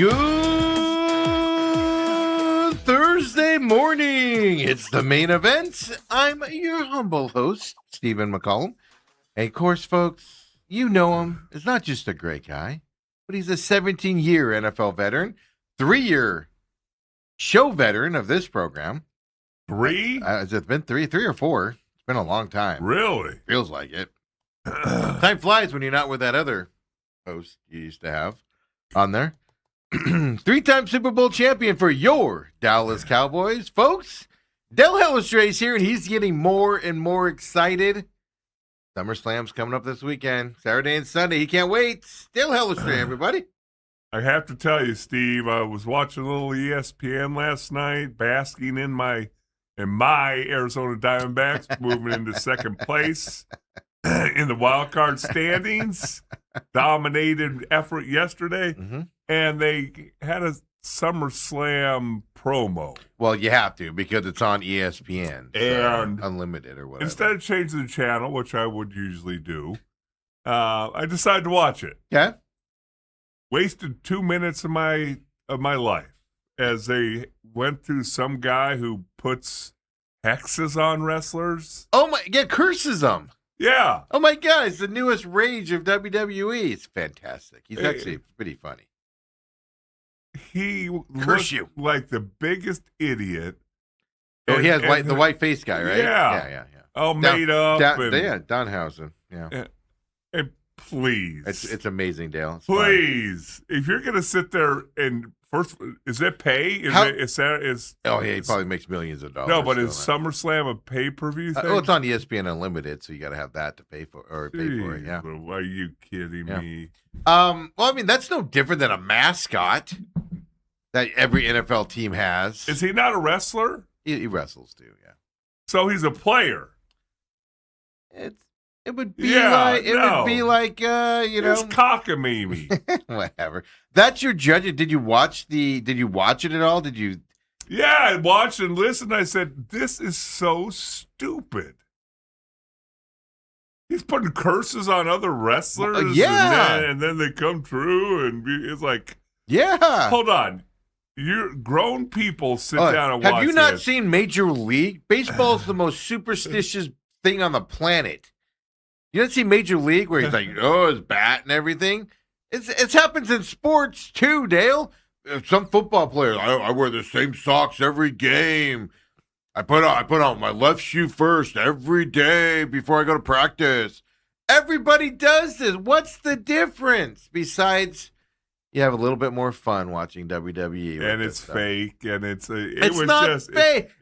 Good Thursday morning. It's the main event. I'm your humble host, Stephen McCollum. And of course, folks, you know him. He's not just a great guy, but he's a 17-year NFL veteran, 3-year show veteran of this program. Three? Has it been three or four? It's been a long time. Really? Feels like it. Time flies when you're not with that other host you used to have on there. 3-time Super Bowl champion for your Dallas Cowboys. Folks, Dale Hellestrae's here, and he's getting more and more excited. SummerSlam's coming up this weekend, Saturday and Sunday. He can't wait. Dale Hellestrae, everybody. I have to tell you, Steve, I was watching a little ESPN last night, basking in my Arizona Diamondbacks moving into second place in the wild card standings. Dominated effort yesterday, and they had a SummerSlam promo. Well, you have to because it's on ESPN and Unlimited or whatever. Instead of changing the channel, which I would usually do, I decided to watch it. Yeah. Wasted 2 minutes of my life as they went through some guy who puts hexes on wrestlers. Oh my! Yeah, curses them. Yeah. Oh my God! It's the newest rage of WWE. It's fantastic. He's actually pretty funny. He Curse looked like the biggest idiot. Oh, he has the white face guy, right? Yeah. All made up. Danhausen. Yeah. And please. It's amazing, Dale. It's please. Fun. If you're going to sit there and first, is it pay? He probably makes millions of dollars. No, but is SummerSlam a pay-per-view thing? It's on ESPN Unlimited, so you got to have that to pay for it. Yeah. Are you kidding me? Well, I mean, that's no different than a mascot that every NFL team has. Is he not a wrestler? He wrestles too, yeah. So he's a player. It would be like you know. It's cockamamie. Whatever. That's your judging. Did you watch it at all? Did you? Yeah, I watched and listened. I said, "This is so stupid." He's putting curses on other wrestlers. And then they come true, and it's like, yeah. Hold on. You're grown people sit down and watch. Have you not seen Major League? Baseball is the most superstitious thing on the planet. You don't see Major League where he's like, his bat and everything. It happens in sports too, Dale. Some football players, I wear the same socks every game. I put on my left shoe first every day before I go to practice. Everybody does this. What's the difference? Besides, you have a little bit more fun watching WWE. And it's fake, and it's fake.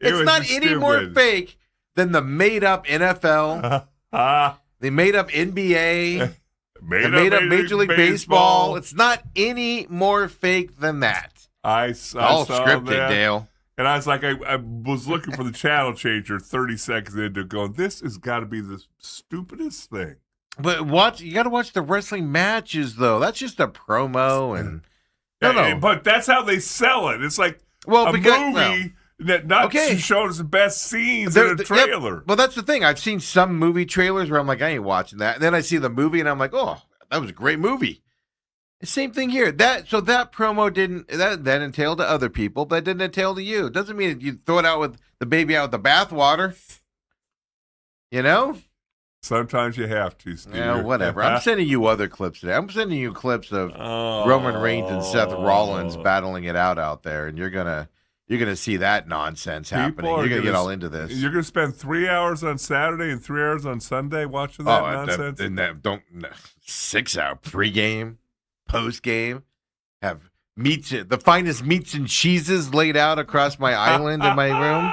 It's not any more fake than the made-up NFL. They made up NBA. made up Major League Baseball. It's not any more fake than that. I all saw scripted, that. Dale. And I was like, I was looking for the channel changer 30 seconds into going, this has got to be the stupidest thing. But you got to watch the wrestling matches, though. That's just a promo. And but that's how they sell it. It's like movie that showing us the best scenes in a trailer. Well, that's the thing. I've seen some movie trailers where I'm like, I ain't watching that. And then I see the movie, and I'm like, oh, that was a great movie. Same thing here. That promo that entailed to other people, but it didn't entail to you. It doesn't mean you throw it out with the baby out with the bathwater. You know? Sometimes you have to, Steve. Yeah, whatever. I'm sending you other clips today. I'm sending you clips of Roman Reigns and Seth Rollins battling it out there, and you're gonna see that nonsense happening. You're gonna get all into this. You're gonna spend 3 hours on Saturday and 3 hours on Sunday watching that nonsense. 6 hour pregame. Post game, have the finest meats and cheeses laid out across my island in my room.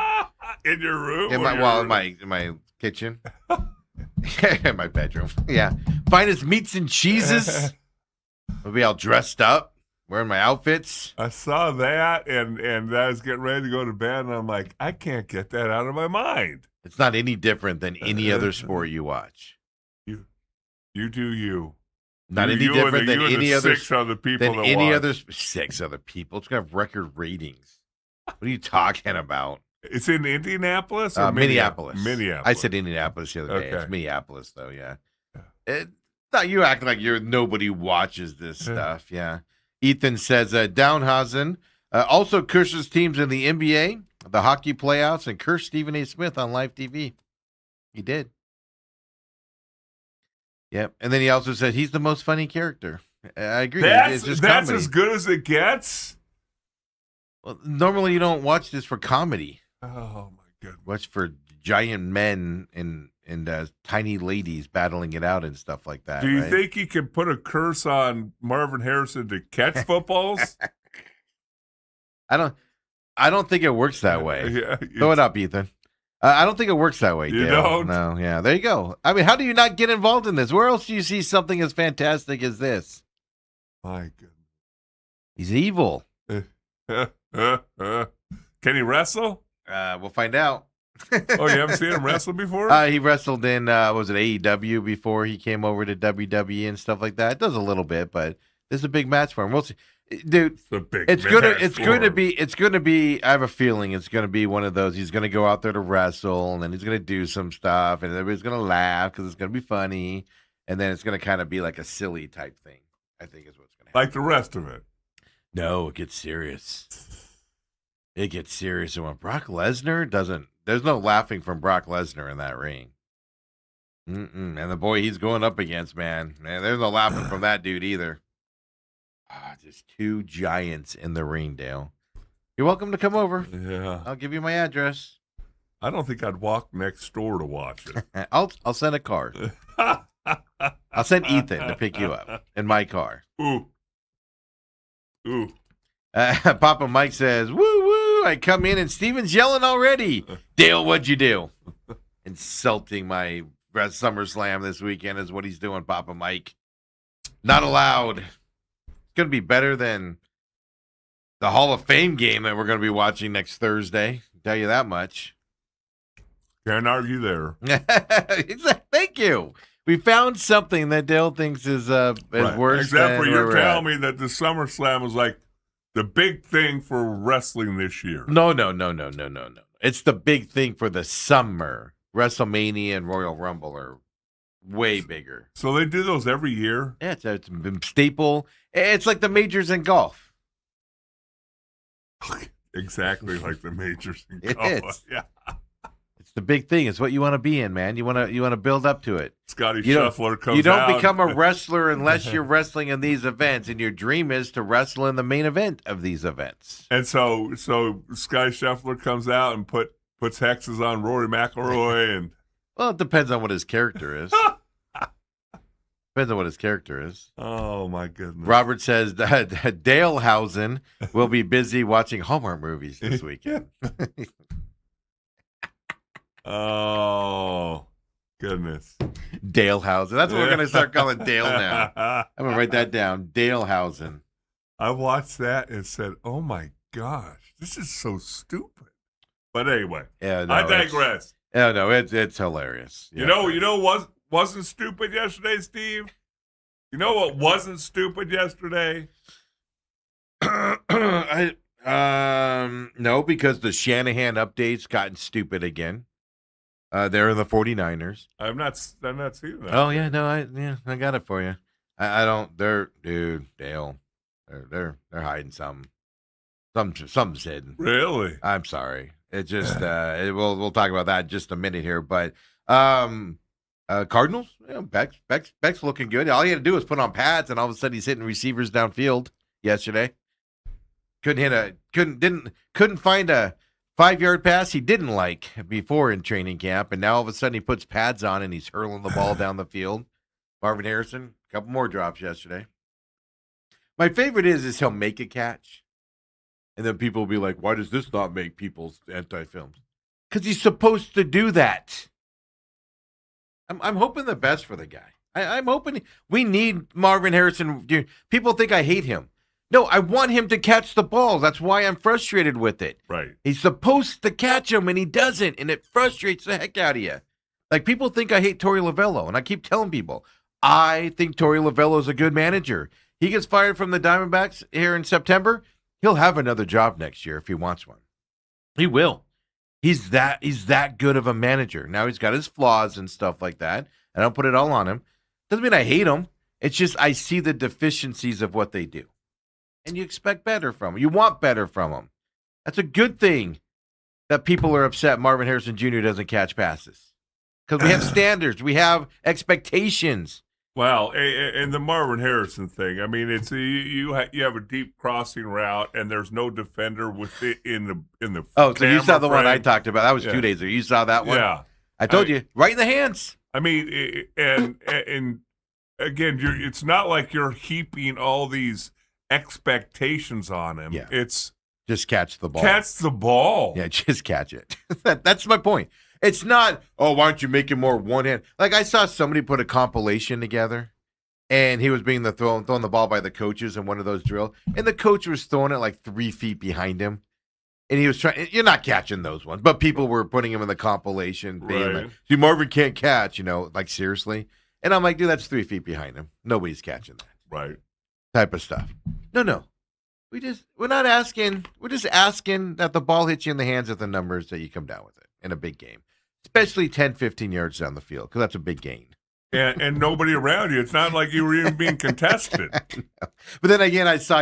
In your room? In my kitchen. In my bedroom. Yeah. Finest meats and cheeses. We'll be all dressed up, wearing my outfits. I saw that and I was getting ready to go to bed, and I'm like, I can't get that out of my mind. It's not any different than any other sport you watch. You do you. Not any different than any other 6 other people. Than any other 6 other people. It's gonna have record ratings. What are you talking about? It's in Indianapolis or Minneapolis. Minneapolis. I said Indianapolis the other day. It's Minneapolis, though. Yeah. You act like nobody watches this stuff. Yeah. Ethan says Downhausen also curses teams in the NBA, the hockey playoffs, and cursed Stephen A. Smith on live TV. He did. Yep. And then he also said he's the most funny character. I agree. It's just That's comedy. as good as it gets. Well, normally you don't watch this for comedy. Oh my goodness. Watch for giant men and tiny ladies battling it out and stuff like that. Do you right? think he can put a curse on Marvin Harrison to catch footballs? I don't think it works that way. Yeah, Throw it up, Ethan. I don't think it works that way, You Dale. don't? No, yeah. There you go. I mean, how do you not get involved in this? Where else do you see something as fantastic as this? My goodness. He's evil. Can he wrestle? We'll find out. Oh, you haven't seen him wrestle before? He wrestled in was it AEW before he came over to WWE and stuff like that. It does a little bit, but this is a big match for him. We'll see. Dude, it's gonna be I have a feeling it's gonna be one of those. He's gonna go out there to wrestle, and then he's gonna do some stuff, and everybody's gonna laugh because it's gonna be funny, and then it's gonna kind of be like a silly type thing. I think is what's gonna happen. Like the rest of it. No, it gets serious. It gets serious, and when Brock Lesnar doesn't, there's no laughing from Brock Lesnar in that ring. And the boy he's going up against, man, there's no laughing from that dude either. Just two giants in the ring, Dale. You're welcome to come over. Yeah. I'll give you my address. I don't think I'd walk next door to watch it. I'll send a car. I'll send Ethan to pick you up in my car. Ooh. Papa Mike says, woo, woo. I come in and Steven's yelling already. Dale, what'd you do? Insulting my SummerSlam this weekend is what he's doing, Papa Mike. Not allowed. It's going to be better than the Hall of Fame game that we're going to be watching next Thursday. I'll tell you that much. Can't argue there. Thank you. We found something that Dale thinks is Right. worse. Except for than you're where we're telling at. me that the SummerSlam was like the big thing for wrestling this year. No. It's the big thing for the summer. WrestleMania and Royal Rumble are way bigger. So they do those every year? Yeah, it's a staple. It's like the majors in golf. Exactly like the majors in It golf. is. Yeah. It's the big thing. It's what you want to be in, man. You want to build up to it. Scotty You don't- Scheffler comes You don't out. become a wrestler unless you're wrestling in these events, and your dream is to wrestle in the main event of these events. And so Scotty Scheffler comes out and puts hexes on Rory McIlroy and Well, it depends on what his character is. Depends on what his character is. oh my goodness. Robert says that Dalehausen will be busy watching Hallmark movies this weekend. Oh goodness. Dalehausen. That's what we're going to start calling Dale now. I'm going to write that down. Dalehausen. I watched that and said, "Oh my gosh, this is so stupid." But anyway, Yeah, no, I digress. It's hilarious. You know what wasn't stupid yesterday, Steve? You know what wasn't stupid yesterday? No, because the Shanahan updates gotten stupid again. They're in the 49ers. I'm not seeing that. Oh yeah, no, I got it for you. I don't. Dale. They're hiding something. Something's hidden. Really? I'm sorry. It just we'll talk about that in just a minute here. But Cardinals, Beck's looking good. All he had to do was put on pads, and all of a sudden he's hitting receivers downfield yesterday. Couldn't find a 5-yard pass he didn't like before in training camp, and now all of a sudden he puts pads on and he's hurling the ball down the field. Marvin Harrison, a couple more drops yesterday. My favorite is he'll make a catch, and then people will be like, "Why does this not make people's anti-films?" Because he's supposed to do that. I'm hoping the best for the guy. I'm hoping we need Marvin Harrison. People think I hate him. No, I want him to catch the ball. That's why I'm frustrated with it. Right. He's supposed to catch them, and he doesn't, and it frustrates the heck out of you. Like, people think I hate Torey Lovello, and I keep telling people, I think Torey Lovello is a good manager. He gets fired from the Diamondbacks here in September. He'll have another job next year if he wants one. He will. He's that good of a manager. Now he's got his flaws and stuff like that. I don't put it all on him. Doesn't mean I hate him. It's just I see the deficiencies of what they do. and you expect better from him. You want better from him. That's a good thing that people are upset Marvin Harrison Jr. doesn't catch passes. Because we have standards. We have expectations. Well, and the Marvin Harrison thing. I mean, it's you have a deep crossing route, and there's no defender with it in the. Oh, so you saw the one I frame. talked about. That was 2 days ago. You saw that one? Yeah. I told you, right in the hands. I mean, and again, it's not like you're heaping all these expectations on him. Yeah. It's just catch the ball. Catch the ball. Yeah, just catch it. That's my point. It's not, oh, why don't you make it more one hand? Like I saw somebody put a compilation together, and he was being thrown the ball by the coaches in one of those drills, and the coach was throwing it like 3 feet behind him, and he was trying. You're not catching those ones, but people were putting him in the compilation. Being like, see, Marvin can't catch, like seriously. And I'm like, dude, that's 3 feet behind him. Nobody's catching that. Right. Type of stuff. No. We're not asking. We're just asking that the ball hits you in the hands of the numbers that you come down with it in a big game, especially 10, 15 yards down the field, because that's a big gain. And nobody around you. It's not like you were even being contested. No. But then again, I saw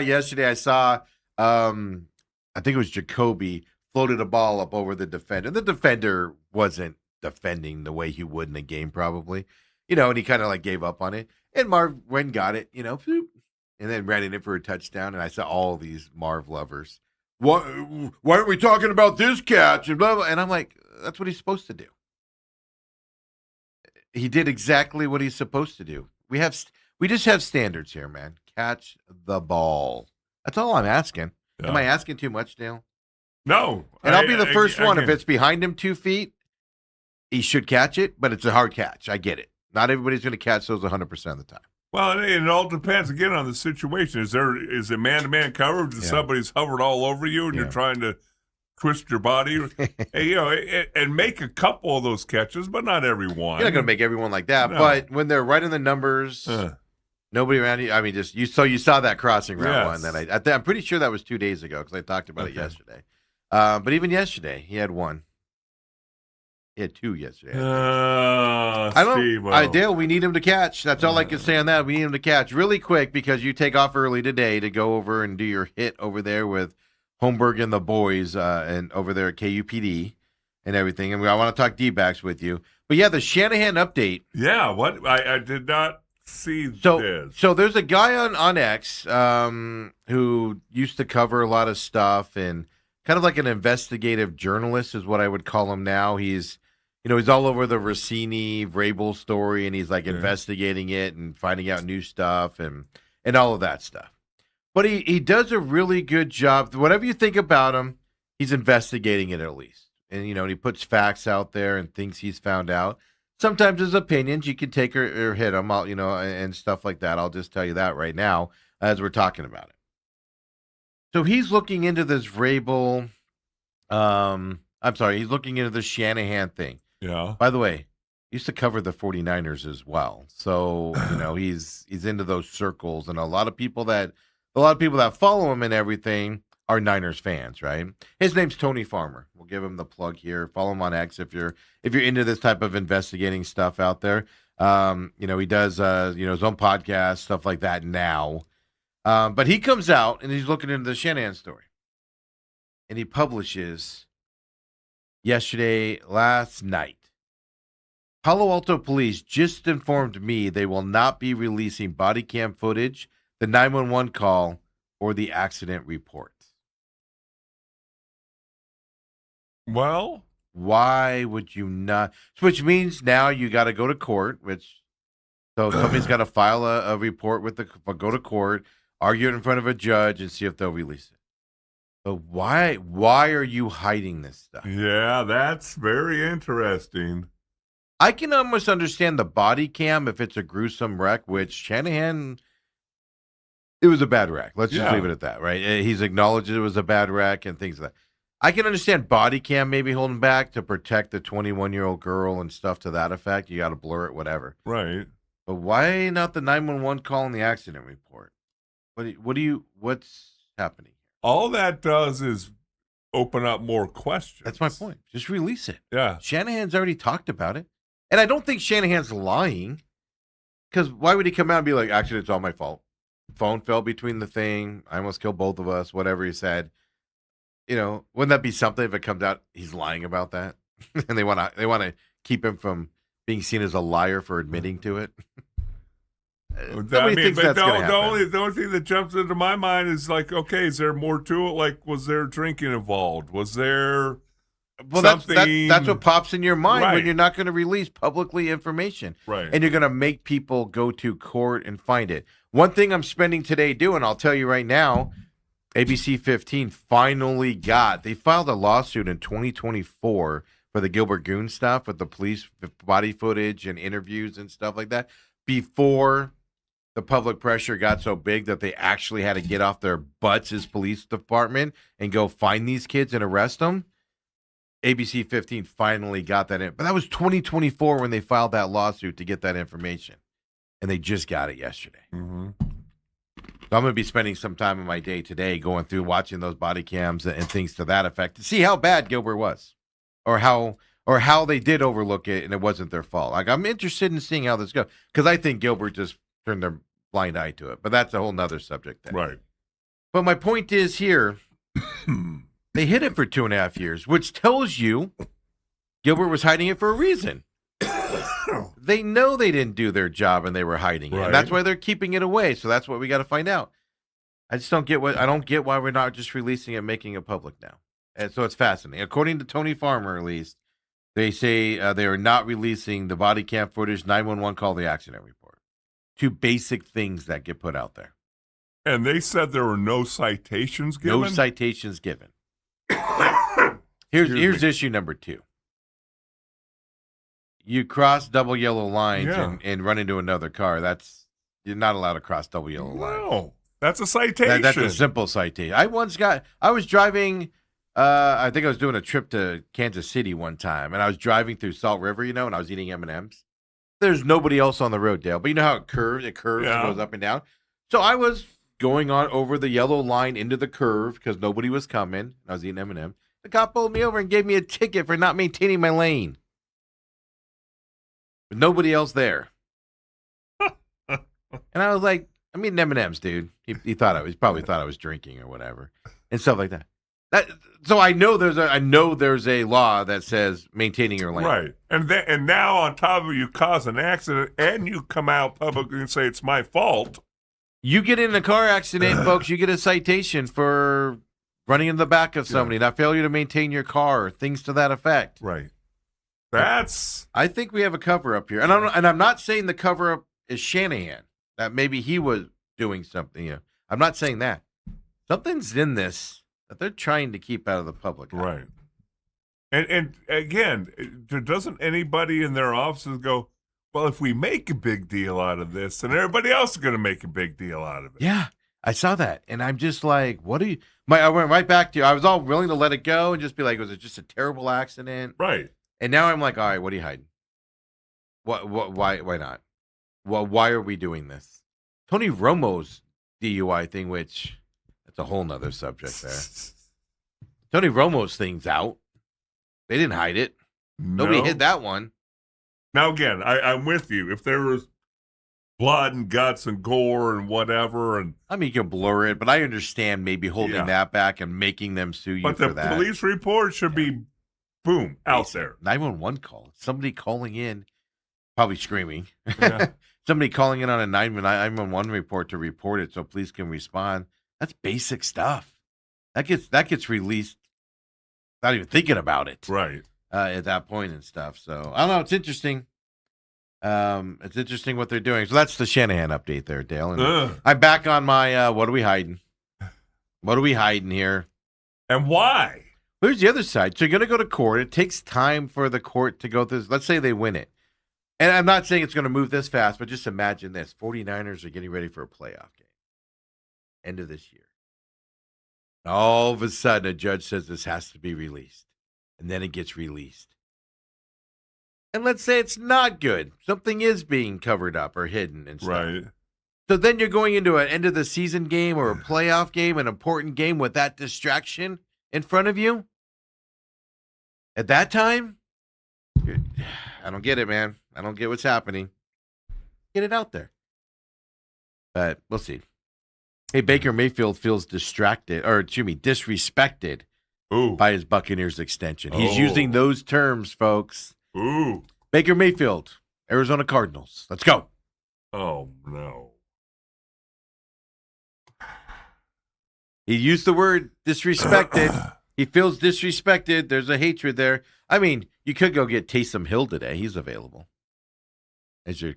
I think it was Jacoby floated a ball up over the defender. The defender wasn't defending the way he would in a game probably, and he kind of like gave up on it. And Marv went and got it, and then ran it in for a touchdown. And I saw all these Marv lovers. Why aren't we talking about this catch? And blah, blah. And I'm like, that's what he's supposed to do. He did exactly what he's supposed to do. We just have standards here, man. Catch the ball. That's all I'm asking. Yeah. Am I asking too much, Dale? No. And I'll be the first one. If it's behind him 2 feet, he should catch it, but it's a hard catch. I get it. Not everybody's going to catch those 100% of the time. Well, it all depends, again, on the situation. Is it man-to-man coverage? Is somebody's hovered all over you and you're trying to twist your body? And make a couple of those catches, but not every one. You're not going to make everyone like that. No. But when they're right in the numbers, nobody around you. I mean, you saw that crossing route one. Then I'm pretty sure that was 2 days ago because I talked about it yesterday. But even yesterday, he had one. He had two yesterday. Dale, we need him to catch. That's all I can say on that. We need him to catch really quick because you take off early today to go over and do your hit over there with Holmberg and the boys and over there at KUPD and everything. And I want to talk D-backs with you. But, yeah, the Shanahan update. Yeah, what? I did not see this. So there's a guy on X who used to cover a lot of stuff and kind of like an investigative journalist is what I would call him now. He's all over the Rossini Vrabel story, and he's like investigating it and finding out new stuff and all of that stuff. But he does a really good job. Whatever you think about him, he's investigating it at least. And, he puts facts out there and things he's found out. Sometimes his opinions, you can take or hit them, and stuff like that. I'll just tell you that right now as we're talking about it. So he's looking into this Vrabel. He's looking into the Shanahan thing. Yeah. By the way, he used to cover the 49ers as well. So, he's into those circles, and a lot of people that follow him and everything are Niners fans, right? His name's Tony Farmer. We'll give him the plug here. Follow him on X if you're into this type of investigating stuff out there. He does his own podcast, stuff like that now. But he comes out and he's looking into the Shanahan story. And he publishes last night. Palo Alto police just informed me they will not be releasing body cam footage, the 911 call, or the accident report. Well, why would you not? Which means now you got to go to court, so somebody's got to file a report go to court, argue it in front of a judge, and see if they'll release it. But why are you hiding this stuff? Yeah, that's very interesting. I can almost understand the body cam if it's a gruesome wreck, which Shanahan, it was a bad wreck. Let's just leave it at that, right? He's acknowledged it was a bad wreck and things like that. I can understand body cam maybe holding back to protect the 21-year-old girl and stuff to that effect. You got to blur it, whatever. Right. But why not the 911 call and the accident report? What's happening? All that does is open up more questions. That's my point. Just release it. Yeah. Shanahan's already talked about it. And I don't think Shanahan's lying. Because why would he come out and be like, actually, it's all my fault? phone fell between the thing. I almost killed both of us, whatever he said. Wouldn't that be something if it comes out he's lying about that? And they want to keep him from being seen as a liar for admitting to it. Nobody thinks that's going to happen. The only thing that jumps into my mind is like, okay, is there more to it? Like, was there drinking involved? Was there something? That's what pops in your mind Right. when you're not going to release publicly information. Right. And you're going to make people go to court and find it. One thing I'm spending today doing, I'll tell you right now, ABC 15 finally they filed a lawsuit in 2024 for the Gilbert Goon stuff with the police body footage and interviews and stuff like that before the public pressure got so big that they actually had to get off their butts as police department and go find these kids and arrest them. ABC 15 finally got that in. But that was 2024 when they filed that lawsuit to get that information. And they just got it yesterday. Mm-hmm. So I'm going to be spending some time in my day today going through watching those body cams and things to that effect to see how bad Gilbert was or how they did overlook it and it wasn't their fault. Like, I'm interested in seeing how this goes because I think Gilbert just turned their blind eye to it. But that's a whole nother subject then. Right. But my point is here, they hid it for 2.5 years, which tells you Gilbert was hiding it for a reason. They know they didn't do their job and they were hiding it. Right. And that's why they're keeping it away. So that's what we got to find out. I don't get why we're not just releasing it and making it public now. And so it's fascinating. According to Tony Farmer, at least, they say they are not releasing the body cam footage, 911 call, the accident report. 2 basic things that get put out there. And they said there were no citations given? No citations given. Here's issue number 2. You cross double yellow lines and run into another car. You're not allowed to cross double yellow lines. No, that's a citation. That's a simple citation. I was driving, I think I was doing a trip to Kansas City one time, and I was driving through Salt River, and I was eating M&Ms. There's nobody else on the road, Dale, but you know how it curves and goes up and down. So I was going on over the yellow line into the curve because nobody was coming. I was eating M&M. The cop pulled me over and gave me a ticket for not maintaining my lane. With nobody else there. And I was like, I'm eating M&Ms, dude. He probably thought I was drinking or whatever and stuff like that. So I know there's a law that says maintaining your lane. Right. And now on top of you cause an accident and you come out publicly and say it's my fault. You get in a car accident, folks, you get a citation for running in the back of somebody, not failure to maintain your car, things to that effect. Right. I think we have a cover up here. And I'm not saying the cover up is Shanahan. That maybe he was doing something. I'm not saying that. Something's in this that they're trying to keep out of the public eye. Right. And again, doesn't anybody in their offices go, well, if we make a big deal out of this, then everybody else is going to make a big deal out of it. Yeah, I saw that. And I'm just like, I went right back to you. I was all willing to let it go and just be like, was it just a terrible accident? Right. And now I'm like, all right, what are you hiding? Why not? Well, why are we doing this? Tony Romo's DUI thing, which that's a whole nother subject there. Tony Romo's thing's out. They didn't hide it. Nobody hid that one. Now, again, I'm with you. If there was blood and guts and gore and whatever. I mean, you can blur it, but I understand maybe holding that back and making them sue you for that. But the police report should be, boom, out there. 911 call. Somebody calling in, probably screaming. Yeah. Somebody calling in on a 911 report to report it so police can respond. That's basic stuff. That gets released without even thinking about it. Right. At that point and stuff. So I don't know. It's interesting. It's interesting what they're doing. So that's the Shanahan update there, Dale. And I'm back on my what are we hiding? What are we hiding here? And why? Here's the other side. So you're going to go to court. It takes time for the court to go through. Let's say they win it. And I'm not saying it's going to move this fast, but just imagine this. 49ers are getting ready for a playoff game. End of this year. All of a sudden, a judge says this has to be released. And then it gets released. And let's say it's not good. Something is being covered up or hidden and stuff. Right. So then you're going into an end of the season game or a playoff game, an important game with that distraction in front of you. At that time, I don't get it, man. I don't get what's happening. Get it out there. But we'll see. Hey, Baker Mayfield feels disrespected Ooh. by his Buccaneers extension. He's Oh. using those terms, folks. Ooh. Baker Mayfield, Arizona Cardinals. Let's go. Oh, no. He used the word disrespected. He feels disrespected. There's a hatred there. I mean, you could go get Taysom Hill today. He's available as your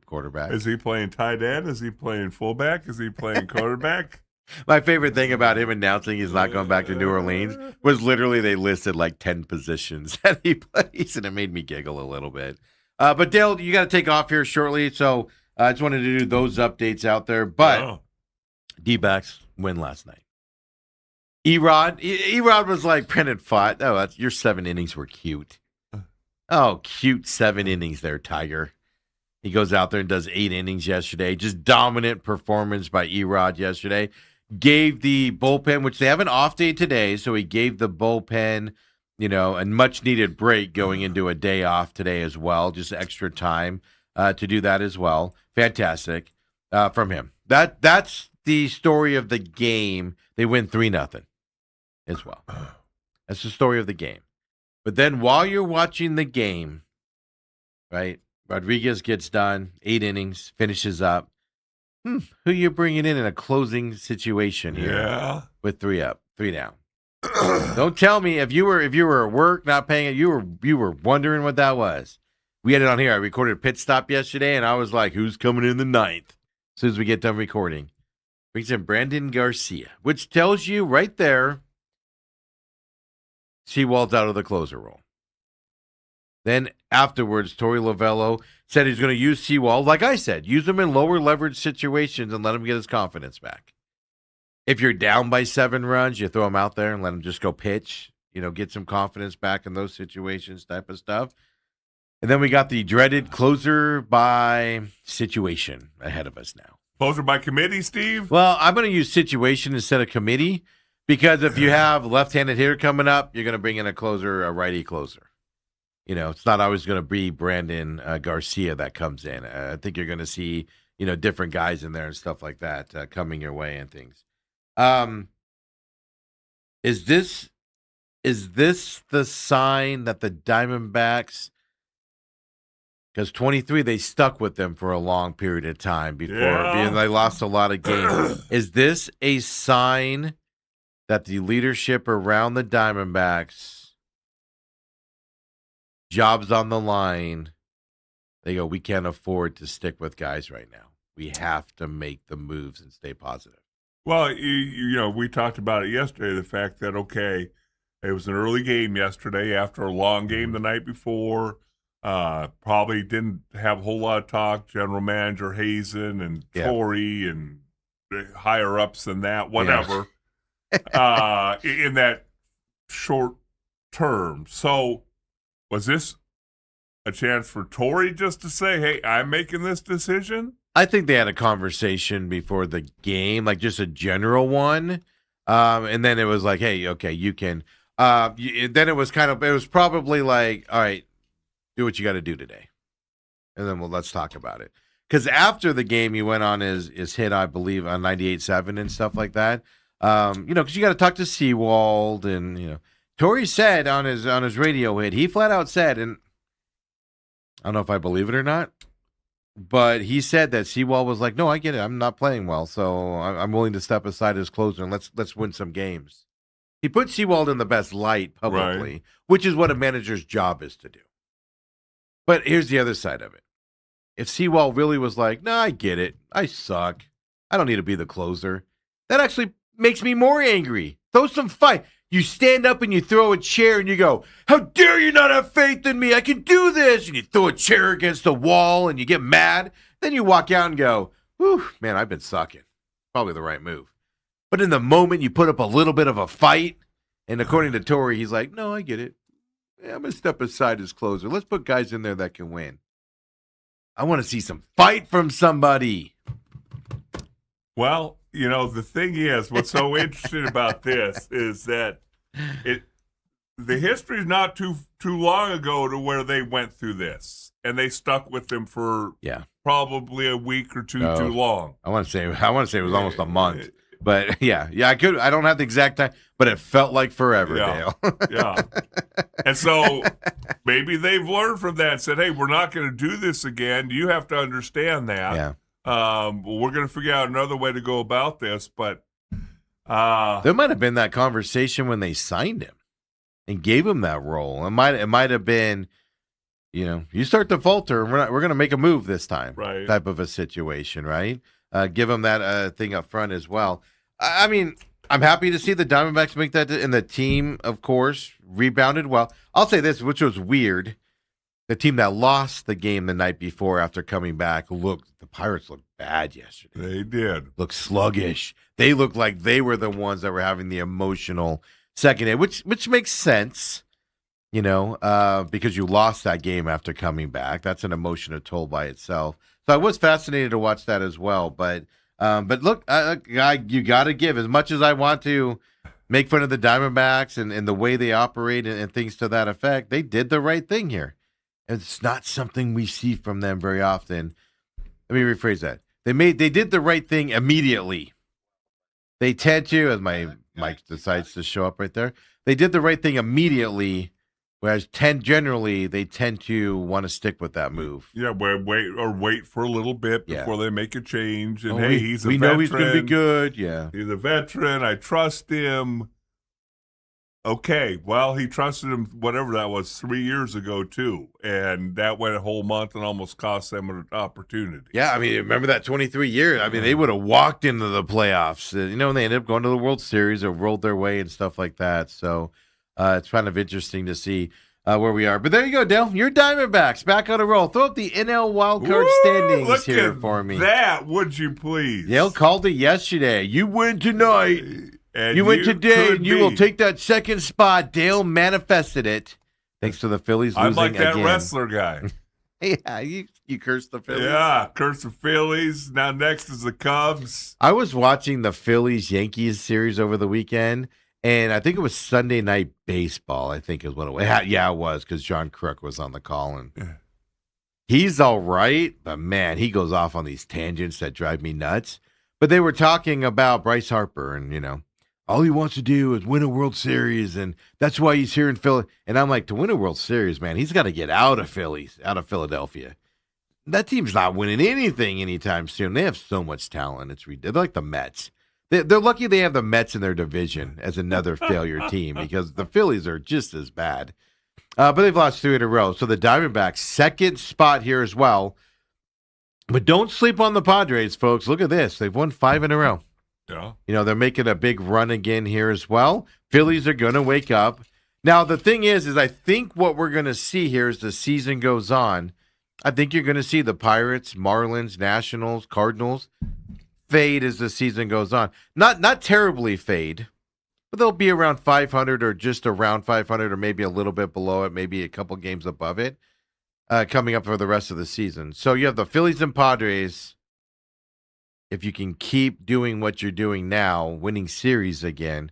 quarterback. Is he playing tight end? Is he playing fullback? Is he playing quarterback? My favorite thing about him announcing he's not going back to New Orleans was literally they listed like 10 positions that he plays, and it made me giggle a little bit. But Dale, you got to take off here shortly, so I just wanted to do those updates out there. But D-backs win last night. Erod was like, Brennan fought. Oh, your 7 innings were cute. Oh, cute 7 innings there, Tiger. He goes out there and does 8 innings yesterday. Just dominant performance by Erod yesterday. Gave the bullpen, which they have an off day today, so he gave the bullpen, a much-needed break going into a day off today as well. Just extra time to do that as well. Fantastic from him. That's the story of the game. They win 3-0 as well. That's the story of the game. But then while you're watching the game, right, Rodriguez gets done, 8 innings, finishes up. Who you bringing in a closing situation here? Yeah. With 3 up, 3 down. Don't tell me if you were at work not paying it, you were wondering what that was. We had it on here. I recorded a pit stop yesterday, and I was like, "Who's coming in the 9th?" As soon as we get done recording, brings in Brandon Garcia, which tells you right there, Seawald's out of the closer role. Then afterwards, Torey Lovello said he's going to use Seawald. Like I said, use him in lower leverage situations and let him get his confidence back. If you're down by 7 runs, you throw him out there and let him just go pitch, get some confidence back in those situations type of stuff. And then we got the dreaded closer by situation ahead of us now. Closer by committee, Steve? Well, I'm going to use situation instead of committee because if you have left-handed hitter coming up, you're going to bring in a righty closer. It's not always going to be Brandon Garcia that comes in. I think you're going to see, different guys in there and stuff like that coming your way and things. Is this the sign that the Diamondbacks, because 23, they stuck with them for a long period of time before they lost a lot of games. Is this a sign that the leadership around the Diamondbacks, jobs on the line, they go, we can't afford to stick with guys right now. We have to make the moves and stay positive. Well, we talked about it yesterday, the fact that, okay, it was an early game yesterday after a long game the night before. Probably didn't have a whole lot of talk. General Manager Hazen and Torey and higher-ups than that, whatever, in that short term. So was this a chance for Torey just to say, hey, I'm making this decision? I think they had a conversation before the game, like just a general one. And then it was like, hey, okay, you can. Then it was probably like, all right, do what you got to do today. And then let's talk about it. Because after the game, he went on his hit, I believe, on 98.7 and stuff like that. Because you got to talk to Seawald and, Torey said on his radio hit, he flat out said, and I don't know if I believe it or not, but he said that Seawald was like, no, I get it. I'm not playing well, so I'm willing to step aside as closer and let's win some games. He put Seawald in the best light publicly, which is what a manager's job is to do. But here's the other side of it. If Seawald really was like, no, I get it. I suck. I don't need to be the closer. That actually makes me more angry. Throw some fight. You stand up and you throw a chair and you go, how dare you not have faith in me? I can do this. And you throw a chair against the wall and you get mad. Then you walk out and go, whew, man, I've been sucking. Probably the right move. But in the moment, you put up a little bit of a fight. And according to Torey, he's like, no, I get it. Yeah, I'm going to step aside as closer. Let's put guys in there that can win. I want to see some fight from somebody. Well, the thing is, what's so interesting about this is that the history is not too long ago to where they went through this. and they stuck with him for Yeah. probably a week or two Oh. too long. I want to say it was almost a month. But yeah, I don't have the exact time, but it felt like forever, Yeah. Dale. Yeah. And so maybe they've learned from that and said, hey, we're not going to do this again. You have to understand that. Yeah. We're going to figure out another way to go about this. But there might have been that conversation when they signed him and gave him that role. It might have been, you start to falter, and we're going to make a move this time, right. type of a situation, right? Give him that thing up front as well. I mean, I'm happy to see the Diamondbacks make that, and the team, of course, rebounded well. I'll say this, which was weird. The team that lost the game the night before after coming back the Pirates looked bad yesterday. They did. Looked sluggish. They looked like they were the ones that were having the emotional second hit, which makes sense, because you lost that game after coming back. That's an emotional toll by itself. So I was fascinated to watch that as well. But look, you got to give, as much as I want to make fun of the Diamondbacks and the way they operate and things to that effect, they did the right thing here. It's not something we see from them very often. Let me rephrase that. They did the right thing immediately. They tend to, as my mic decides to show up right there, they did the right thing immediately, whereas generally they tend to want to stick with that move. Yeah, wait for a little bit before they make a change. And he's a veteran. We know he's going to be good. Yeah, he's a veteran. I trust him. Okay, well, he trusted him, whatever that was, 3 years ago, too. And that went a whole month and almost cost them an opportunity. Yeah, I mean, remember that 23 years? I mean, they would have walked into the playoffs, and they ended up going to the World Series or rolled their way and stuff like that. So it's kind of interesting to see where we are. But there you go, Dale. Your Diamondbacks back on a roll. Throw up the NL wildcard standings here for me. That, would you please? Dale called it yesterday. You win tonight. And you win today, and you will take that second spot. Dale manifested it. Thanks to the Phillies losing again. I'm like that wrestler guy. Yeah, you cursed the Phillies. Yeah, curse the Phillies. Now next is the Cubs. I was watching the Phillies-Yankees series over the weekend, and I think it was Sunday Night Baseball, I think is what it was. Yeah, it was, because John Crook was on the call. And he's all right, but, man, he goes off on these tangents that drive me nuts. But they were talking about Bryce Harper and, all he wants to do is win a World Series, and that's why he's here in Philly. And I'm like, to win a World Series, man, he's got to get out of Philadelphia. That team's not winning anything anytime soon. They have so much talent. They're like the Mets. They're lucky they have the Mets in their division as another failure team, because the Phillies are just as bad. But they've lost 3 in a row. So the Diamondbacks, second spot here as well. But don't sleep on the Padres, folks. Look at this. They've won 5 in a row. Yeah. They're making a big run again here as well. Phillies are going to wake up. Now, the thing is I think what we're going to see here as the season goes on, I think you're going to see the Pirates, Marlins, Nationals, Cardinals fade as the season goes on. Not terribly fade, but they'll be around 500 or just around 500 or maybe a little bit below it, maybe a couple games above it, coming up for the rest of the season. So you have the Phillies and Padres. If you can keep doing what you're doing now, winning series again,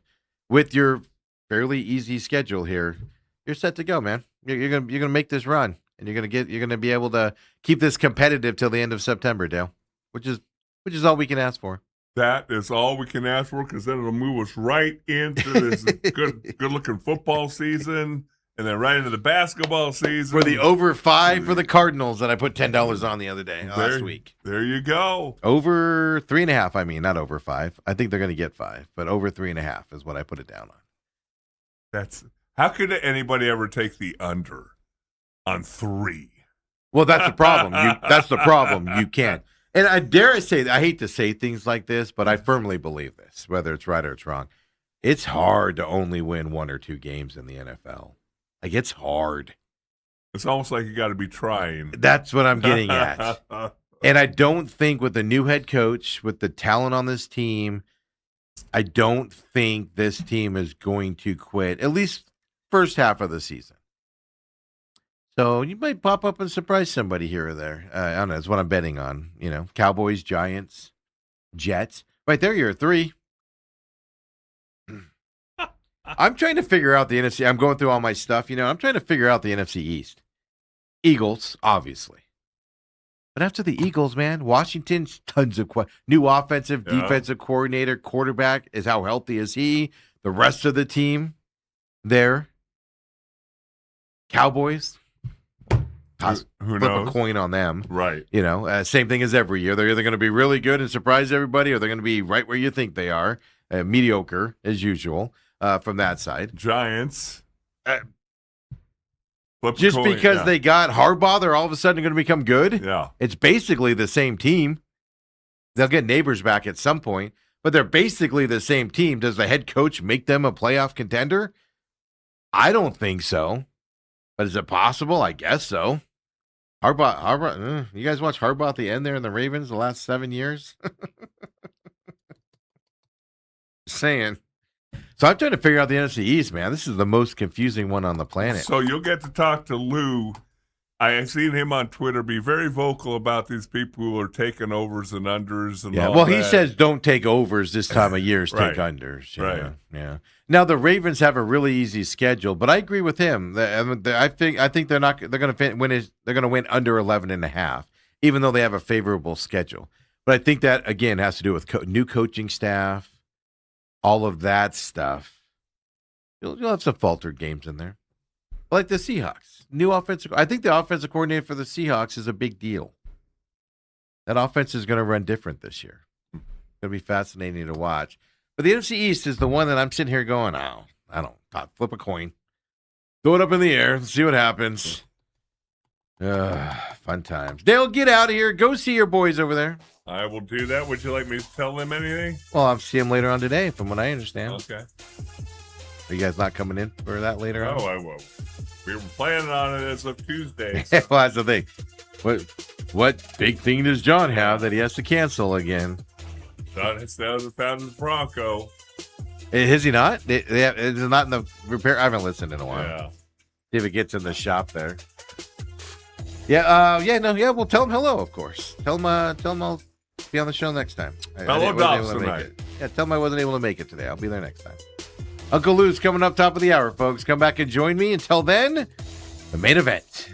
with your fairly easy schedule here, you're set to go, man. You're gonna make this run, and you're gonna be able to keep this competitive till the end of September, Dale, which is all we can ask for. That is all we can ask for, because then it'll move us right into this good looking football season. And then right into the basketball season. For the over 5 for the Cardinals that I put $10 on the other day, last week. There you go. Over 3.5, I mean, not over 5. I think they're going to get 5, but over 3.5 is what I put it down on. How could anybody ever take the under on 3? Well, that's the problem. That's the problem. You can't. And I dare say, I hate to say things like this, but I firmly believe this, whether it's right or it's wrong. It's hard to only win 1 or 2 games in the NFL. Like, it's hard. It's almost like you got to be trying. That's what I'm getting at. And I don't think with the new head coach, with the talent on this team, I don't think this team is going to quit, at least first half of the season. So you might pop up and surprise somebody here or there. I don't know. That's what I'm betting on. Cowboys, Giants, Jets. Right there, you're a 3. I'm trying to figure out the NFC. I'm going through all my stuff. I'm trying to figure out the NFC East. Eagles, obviously. But after the Eagles, man, Washington's tons of new offensive, defensive coordinator, quarterback. Is how healthy is he? The rest of the team there. Cowboys. Who Flip knows? a coin on them. Right. Same thing as every year. They're either going to be really good and surprise everybody, or they're going to be right where you think they are, mediocre as usual from that side. Giants. Just because they got Harbaugh, they're all of a sudden going to become good. Yeah. It's basically the same team. They'll get Neighbors back at some point, but they're basically the same team. Does the head coach make them a playoff contender? I don't think so. But is it possible? I guess so. Harbaugh, you guys watch Harbaugh at the end there in the Ravens the last 7 years? Saying. So I'm trying to figure out the NFC East, man. This is the most confusing one on the planet. So you'll get to talk to Lou. I have seen him on Twitter be very vocal about these people who are taking overs and unders and all well, that. he says don't take overs this time of year, Right. take unders. Right. Yeah. Now the Ravens have a really easy schedule, but I agree with him. I think they're not. They're going to win. They're going to win under 11.5, even though they have a favorable schedule. But I think that again has to do with new coaching staff, all of that stuff. You'll have some faltered games in there, like the Seahawks. New offensive. I think the offensive coordinator for the Seahawks is a big deal. That offense is going to run different this year. It's going to be fascinating to watch. But the NFC East is the one that I'm sitting here going, I don't flip a coin. Throw it up in the air and see what happens. Fun times. Dale, get out of here. Go see your boys over there. I will do that. Would you like me to tell them anything? Well, I'll see them later on today, from what I understand. Okay. Are you guys not coming in for that later on? Oh, I will. We were planning on it as of Tuesday. So. Well, that's the thing. What big thing does John have that he has to cancel again? John has found his Bronco. Is he not? Is it not in the repair? I haven't listened in a while. Yeah. See if it gets in the shop there. Well, tell him hello, of course. Tell him I'll be on the show next time. Hello, Dobson. Yeah, tell him I wasn't able to make it today. I'll be there next time. Uncle Lou's coming up top of the hour, folks. Come back and join me. Until then, the main event.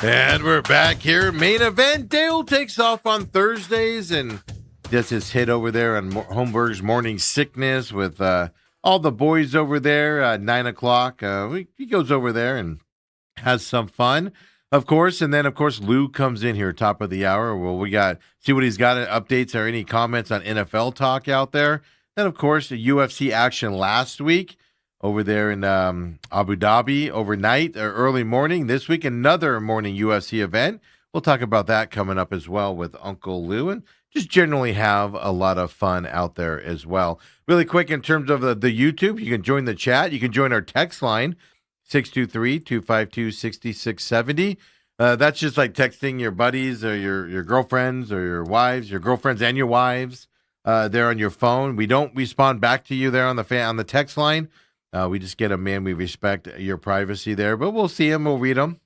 And we're back here. Main event. Dale takes off on Thursdays and does his hit over there on Holmberg's Morning Sickness with all the boys over there at 9 o'clock. He goes over there and has some fun, of course. And then, of course, Lou comes in here top of the hour. Well, see what he's got, updates or any comments on NFL talk out there. Then, of course, the UFC action last week. Over there in Abu Dhabi overnight or early morning. This week, another morning UFC event. We'll talk about that coming up as well with Uncle Lou and just generally have a lot of fun out there as well. Really quick, in terms of the YouTube, you can join the chat. You can join our text line, 623-252-6670. That's just like texting your buddies or your girlfriends or your wives, your girlfriends and your wives there on your phone. We don't respond back to you there on the text line. We just get them in. We respect your privacy there, but we'll see them. We'll read them.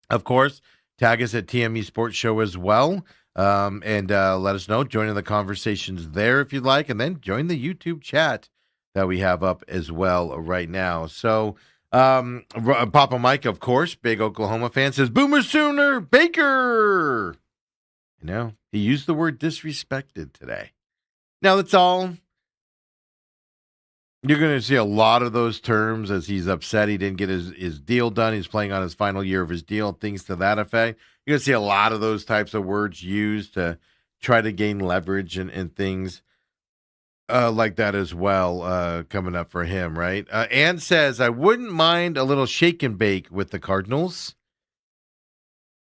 Of course, tag us at TME Sports Show as well. And let us know. Join in the conversations there if you'd like. And then join the YouTube chat that we have up as well right now. So, Papa Mike, of course, big Oklahoma fan, says, Boomer Sooner Baker. He used the word disrespected today. Now, that's all. You're going to see a lot of those terms as he's upset he didn't get his deal done. He's playing on his final year of his deal, things to that effect. You're going to see a lot of those types of words used to try to gain leverage and things like that as well coming up for him, right? Ann says, I wouldn't mind a little shake and bake with the Cardinals.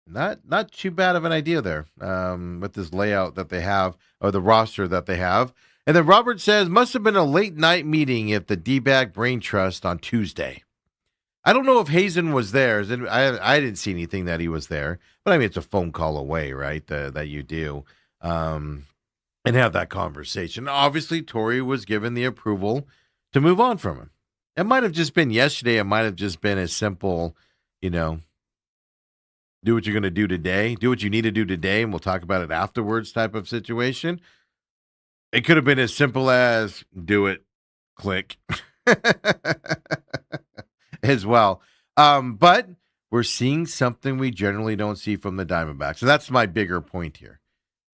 Not too bad of an idea there with this layout that they have, or the roster that they have. And then Robert says, must have been a late night meeting at the D-Bag Brain Trust on Tuesday. I don't know if Hazen was there. I didn't see anything that he was there. But, I mean, it's a phone call away, right, that you do. And have that conversation. Obviously, Torrey was given the approval to move on from him. It might have just been yesterday. It might have just been as simple, do what you're going to do today. Do what you need to do today, and we'll talk about it afterwards type of situation. It could have been as simple as do it, click, as well. But we're seeing something we generally don't see from the Diamondbacks. And that's my bigger point here.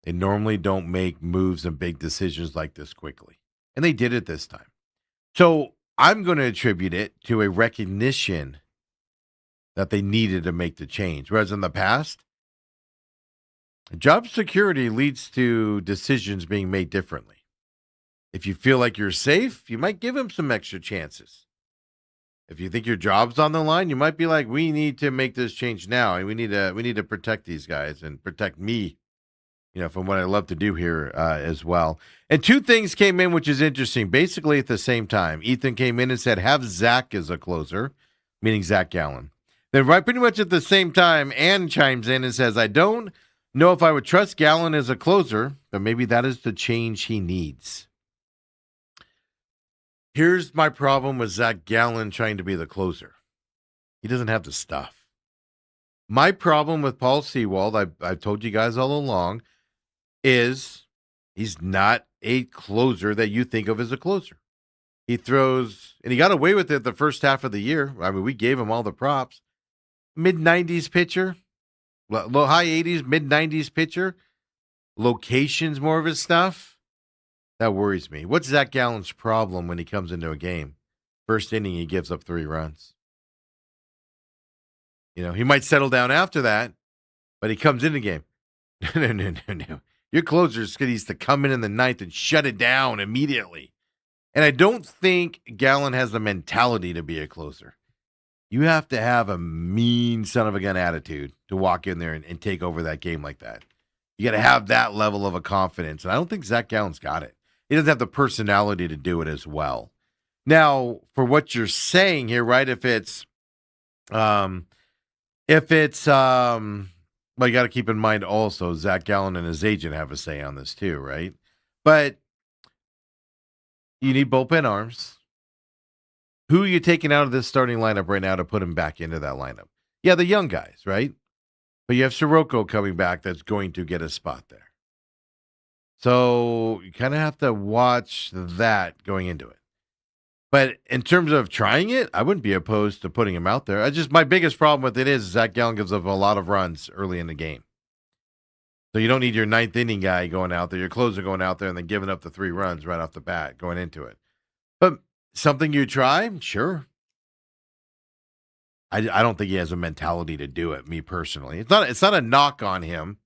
They normally don't make moves and big decisions like this quickly. And they did it this time. So I'm going to attribute it to a recognition that they needed to make the change. Whereas in the past, job security leads to decisions being made differently. If you feel like you're safe, you might give him some extra chances. If you think your job's on the line, you might be like, we need to make this change now. And we need to protect these guys and protect me, from what I love to do here as well. And two things came in, which is interesting. Basically at the same time, Ethan came in and said, have Zach as a closer, meaning Zach Gallen. Then right pretty much at the same time, Ann chimes in and says, I don't know if I would trust Gallen as a closer, but maybe that is the change he needs. Here's my problem with Zach Gallen trying to be the closer. He doesn't have the stuff. My problem with Paul Sewald, I've told you guys all along, is he's not a closer that you think of as a closer. He throws, and he got away with it the first half of the year. I mean, we gave him all the props. Mid-90s pitcher, low high 80s, mid-90s pitcher. Location's more of his stuff. That worries me. What's Zach Gallen's problem when he comes into a game? First inning, he gives up 3 runs. He might settle down after that, but he comes in the game. No. Your closer needs to come in the ninth and shut it down immediately. And I don't think Gallen has the mentality to be a closer. You have to have a mean son of a gun attitude to walk in there and take over that game like that. You got to have that level of a confidence. And I don't think Zach Gallen's got it. He doesn't have the personality to do it as well. Now, for what you're saying here, right? If it's well, you got to keep in mind also Zach Gallen and his agent have a say on this too, right? But you need bullpen arms. Who are you taking out of this starting lineup right now to put him back into that lineup? Yeah, the young guys, right? But you have Sirocco coming back that's going to get a spot there. So you kind of have to watch that going into it. But in terms of trying it, I wouldn't be opposed to putting him out there. My biggest problem with it is Zach Gallen gives up a lot of runs early in the game. So you don't need your ninth inning guy going out there, your closer going out there and then giving up the 3 runs right off the bat going into it. But something you try, sure. I don't think he has a mentality to do it, me personally. It's not a knock on him.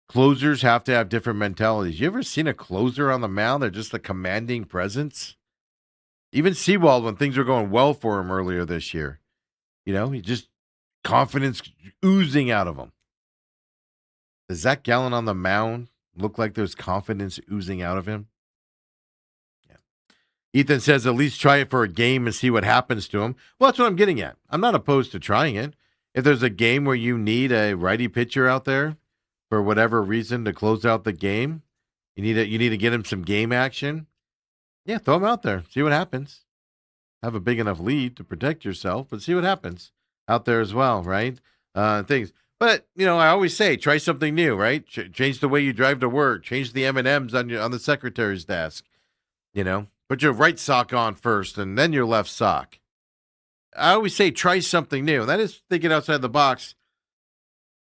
Closers have to have different mentalities. You ever seen a closer on the mound? They're just a commanding presence. Even Sewald, when things were going well for him earlier this year, he just confidence oozing out of him. Does Zach Gallen on the mound look like there's confidence oozing out of him? Yeah. Ethan says at least try it for a game and see what happens to him. Well, that's what I'm getting at. I'm not opposed to trying it. If there's a game where you need a righty pitcher out there for whatever reason to close out the game, You need to get him some game action. Yeah, throw him out there. See what happens. Have a big enough lead to protect yourself, but see what happens out there as well, right? Things. But, I always say, try something new, right? Change the way you drive to work. Change the M&Ms on the secretary's desk. Put your right sock on first and then your left sock. I always say, try something new. That is thinking outside the box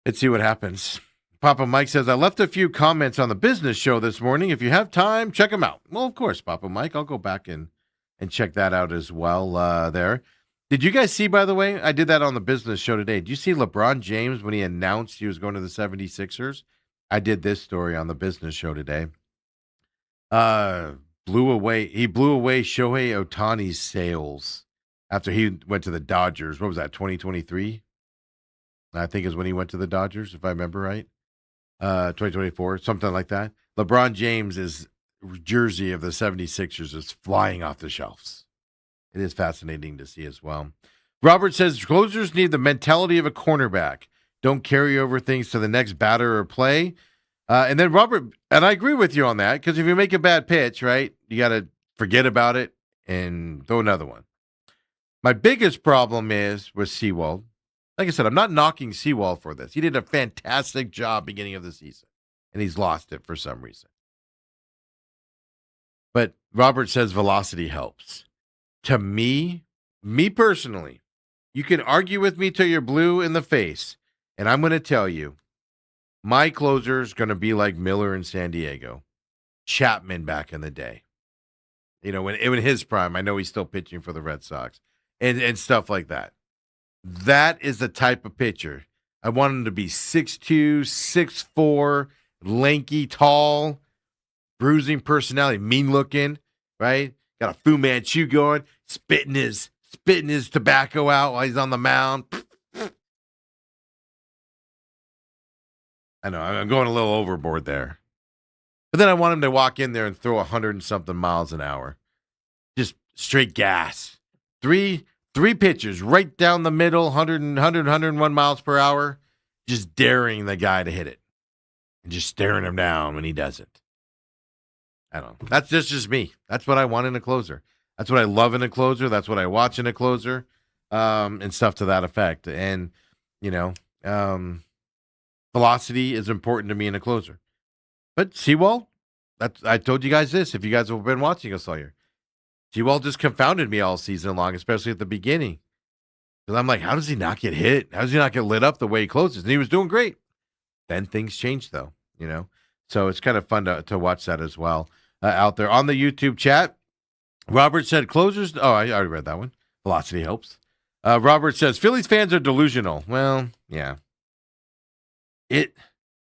and see what happens. Papa Mike says, I left a few comments on the business show this morning. If you have time, check them out. Well, of course, Papa Mike. I'll go back and check that out as well there. Did you guys see, by the way, I did that on the business show today. Did you see LeBron James when he announced he was going to the 76ers? I did this story on the business show today. He blew away Shohei Ohtani's sales after he went to the Dodgers. What was that, 2023? I think is when he went to the Dodgers, if I remember right. 2024, something like that. LeBron James's jersey of the 76ers is flying off the shelves. It is fascinating to see as well. Robert says closers need the mentality of a cornerback. Don't carry over things to the next batter or play. And then Robert, and I agree with you on that, because if you make a bad pitch, right, you got to forget about it and throw another one. My biggest problem is with Sewald. Like I said, I'm not knocking Sewald for this. He did a fantastic job beginning of the season, and he's lost it for some reason. But Robert says velocity helps. To me personally, you can argue with me till you're blue in the face, and I'm going to tell you, my closer is going to be like Miller in San Diego, Chapman back in the day. When in his prime, I know he's still pitching for the Red Sox and stuff like that. That is the type of pitcher. I want him to be 6'2", 6'4", lanky, tall, bruising personality, mean looking, right? Got a Fu Manchu going, spitting his tobacco out while he's on the mound. I know, I'm going a little overboard there. But then I want him to walk in there and throw 100 and something miles an hour. Just straight gas. Three pitches right down the middle, 101 miles per hour, just daring the guy to hit it. And just staring him down when he doesn't. I don't know. That's just me. That's what I want in a closer. That's what I love in a closer. That's what I watch in a closer, and stuff to that effect. And, velocity is important to me in a closer. But Sewald, I told you guys this, if you guys have been watching us all year. Sewald just confounded me all season long, especially at the beginning. Because I'm like, how does he not get hit? How does he not get lit up the way he closes? And he was doing great. Then things changed, though, So it's kind of fun to watch that as well out there. On the YouTube chat, Robert said closers. Oh, I already read that one. Velocity helps. Robert says Phillies fans are delusional. Well, yeah. It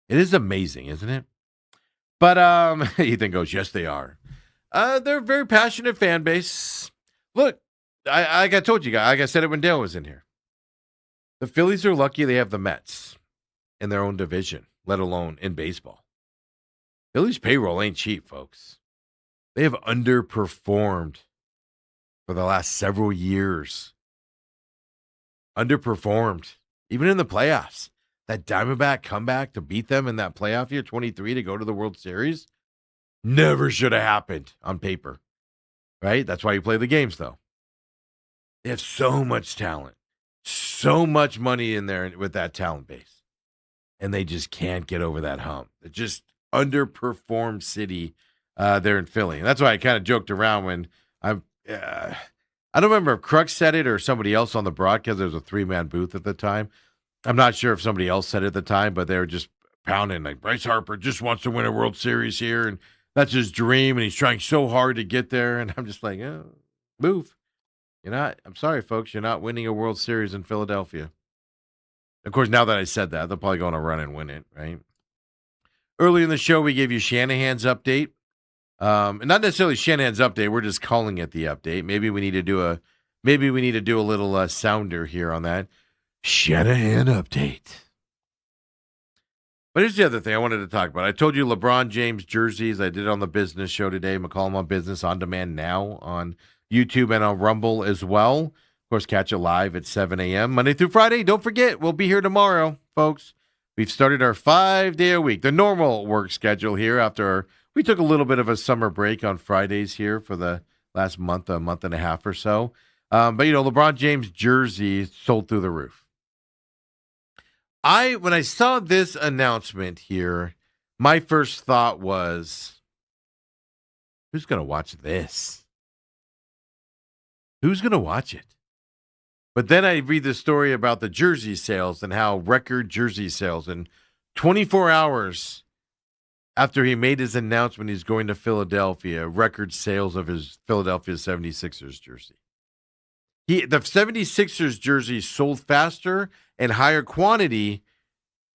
is amazing, isn't it? But Ethan goes, yes, they are. They're a very passionate fan base. Look, I told you guys, like I said it when Dale was in here. The Phillies are lucky they have the Mets in their own division, let alone in baseball. Phillies payroll ain't cheap, folks. They have underperformed for the last several years. Underperformed, even in the playoffs. That Diamondback comeback to beat them in that playoff year, 23, to go to the World Series, never should have happened on paper, right? That's why you play the games, though. They have so much talent, so much money in there with that talent base, and they just can't get over that hump. It just underperformed city there in Philly. And that's why I kind of joked around when I don't remember if Crux said it or somebody else on the broadcast. There was a 3-man booth at the time. I'm not sure if somebody else said it at the time, but they were just pounding like Bryce Harper just wants to win a World Series here, and that's his dream, and he's trying so hard to get there. And I'm just like, move. I'm sorry, folks, you're not winning a World Series in Philadelphia. Of course, now that I said that, they're probably going to run and win it, right? Early in the show, we gave you Shanahan's update. And not necessarily Shanahan's update. We're just calling it the update. Maybe we need to do a little sounder here on that. Shanahan update. But here's the other thing I wanted to talk about. I told you LeBron James jerseys. I did it on the business show today. McCollum on Business on Demand now on YouTube and on Rumble as well. Of course, catch it live at 7 a.m. Monday through Friday. Don't forget, we'll be here tomorrow, folks. We've started our 5-day a week, the normal work schedule here after our We took a little bit of a summer break on Fridays here for the last month, a month and a half or so. But LeBron James jersey sold through the roof. When I saw this announcement here, my first thought was, who's going to watch this? Who's going to watch it? But then I read the story about the jersey sales and how record jersey sales in 24 hours after he made his announcement he's going to Philadelphia, record sales of his Philadelphia 76ers jersey. The 76ers jersey sold faster and higher quantity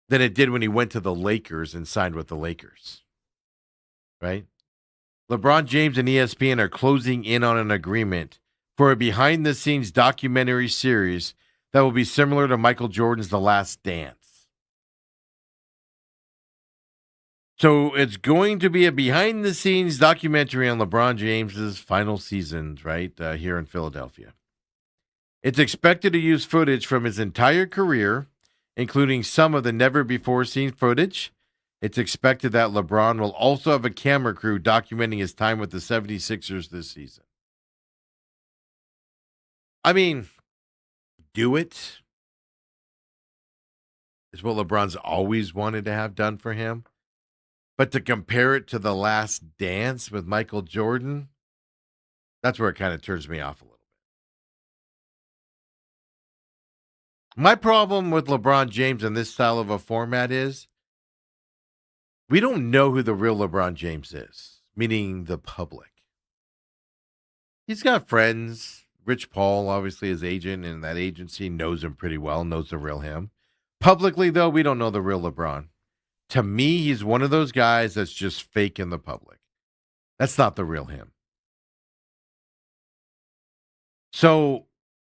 than it did when he went to the Lakers and signed with the Lakers. Right? LeBron James and ESPN are closing in on an agreement for a behind-the-scenes documentary series that will be similar to Michael Jordan's The Last Dance. So it's going to be a behind-the-scenes documentary on LeBron James's final seasons, right, here in Philadelphia. It's expected to use footage from his entire career, including some of the never-before-seen footage. It's expected that LeBron will also have a camera crew documenting his time with the 76ers this season. I mean, do it. It's what LeBron's always wanted to have done for him. But to compare it to The Last Dance with Michael Jordan, that's where it kind of turns me off a little. My problem with LeBron James and this style of a format is we don't know who the real LeBron James is, meaning the public. He's got friends. Rich Paul, obviously his agent, and that agency knows him pretty well, knows the real him. Publicly, though, we don't know the real LeBron. To me, he's one of those guys that's just fake in the public. That's not the real him. So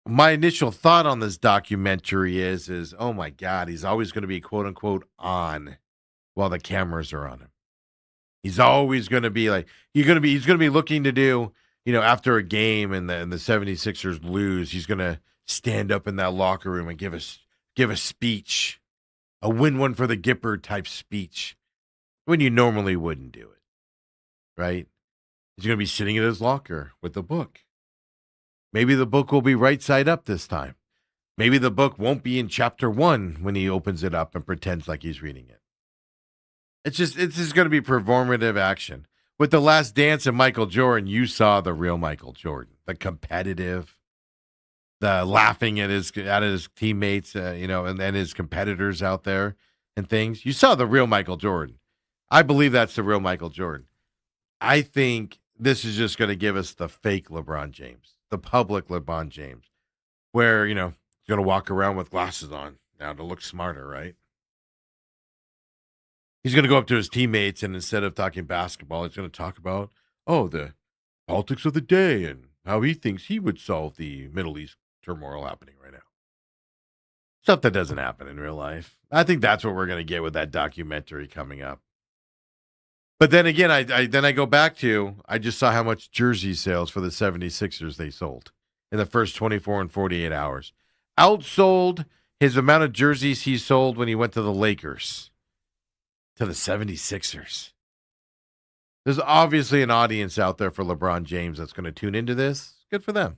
my initial thought on this documentary is, oh my God, he's always going to be quote unquote on while the cameras are on him. He's always going to be like, he's going to be looking to do, after a game and the 76ers lose, he's going to stand up in that locker room and give a speech, a win one for the Gipper type speech when you normally wouldn't do it, right? He's going to be sitting in his locker with the book. Maybe the book will be right side up this time. Maybe the book won't be in chapter 1 when he opens it up and pretends like he's reading it. It's just going to be performative action. With The Last Dance and Michael Jordan, you saw the real Michael Jordan, the competitive, the laughing at his teammates, and his competitors out there and things. You saw the real Michael Jordan. I believe that's the real Michael Jordan. I think this is just going to give us the fake LeBron James, the public LeBron James, where, he's going to walk around with glasses on now to look smarter, right? He's going to go up to his teammates, and instead of talking basketball, he's going to talk about, the politics of the day and how he thinks he would solve the Middle East turmoil happening right now. Stuff that doesn't happen in real life. I think that's what we're going to get with that documentary coming up. But then again, I go back to, I just saw how much jersey sales for the 76ers they sold in the first 24 and 48 hours. Outsold his amount of jerseys he sold when he went to the Lakers. To the 76ers. There's obviously an audience out there for LeBron James that's going to tune into this. Good for them.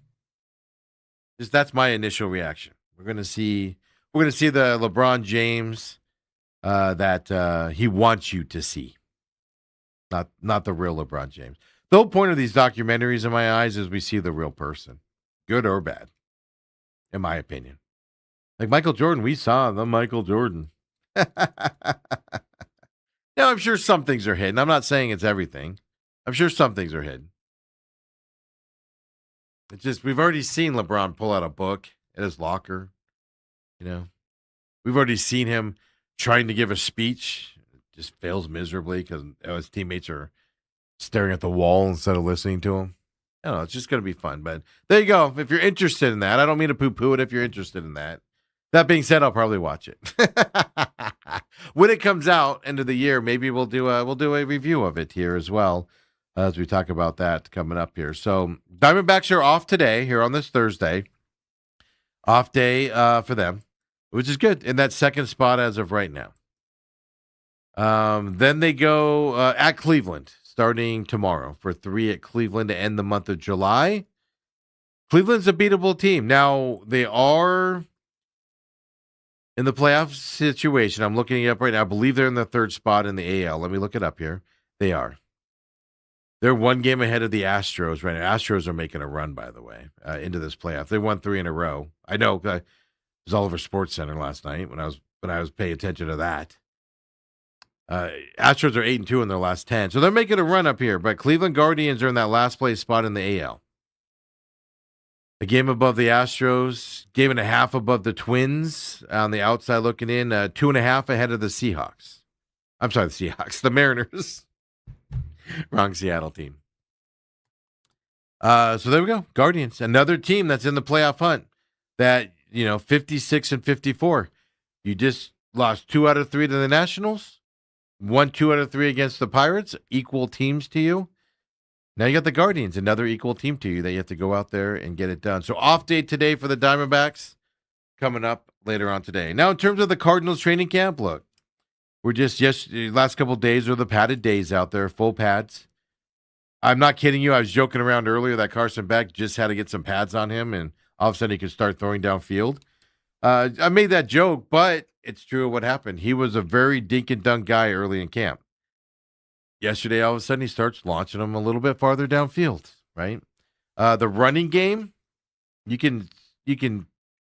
Just that's my initial reaction. We're going to see the LeBron James that he wants you to see. Not the real LeBron James. The whole point of these documentaries in my eyes is we see the real person, good or bad, in my opinion. Like Michael Jordan, we saw the Michael Jordan. Now, I'm sure some things are hidden. I'm not saying it's everything. I'm sure some things are hidden. It's just, we've already seen LeBron pull out a book at his locker. We've already seen him trying to give a speech. It just fails miserably because his teammates are staring at the wall instead of listening to him. I don't know. It's just going to be fun. But there you go. If you're interested in that, I don't mean to poo-poo it if you're interested in that. That being said, I'll probably watch it. When it comes out end of the year, maybe we'll do a review of it here as well as we talk about that coming up here. So Diamondbacks are off today here on this Thursday. Off day for them, which is good in that second spot as of right now. Then they go at Cleveland. starting tomorrow for 3 at Cleveland to end the month of July. Cleveland's a beatable team. Now, they are in the playoff situation. I'm looking it up right now. I believe they're in the 3rd spot in the AL. Let me look it up here. They are. They're 1 game ahead of the Astros right now. Astros are making a run, by the way, into this playoff. They won 3 in a row. I know. It was all over SportsCenter last night when I was paying attention to that. Astros are 8-2 in their last 10, so they're making a run up here. But Cleveland Guardians are in that last place spot in the AL. A game above the Astros, game and a half above the Twins on the outside looking in, 2.5 ahead of the Seahawks. I'm sorry, the Seahawks, the Mariners. Wrong Seattle team. So there we go. Guardians, another team that's in the playoff hunt. That, 56 and 54. You just lost 2 out of 3 to the Nationals. Won 2 out of 3 against the Pirates. Equal teams to you. Now you got the Guardians, another equal team to you that you have to go out there and get it done. So off day today for the Diamondbacks, coming up later on today. Now in terms of the Cardinals training camp, look, we're last couple of days are the padded days out there, full pads. I'm not kidding you. I was joking around earlier that Carson Beck just had to get some pads on him, and all of a sudden he could start throwing downfield. I made that joke, but it's true what happened. He was a very dink and dunk guy early in camp. Yesterday, all of a sudden, he starts launching them a little bit farther downfield, right? The running game, you can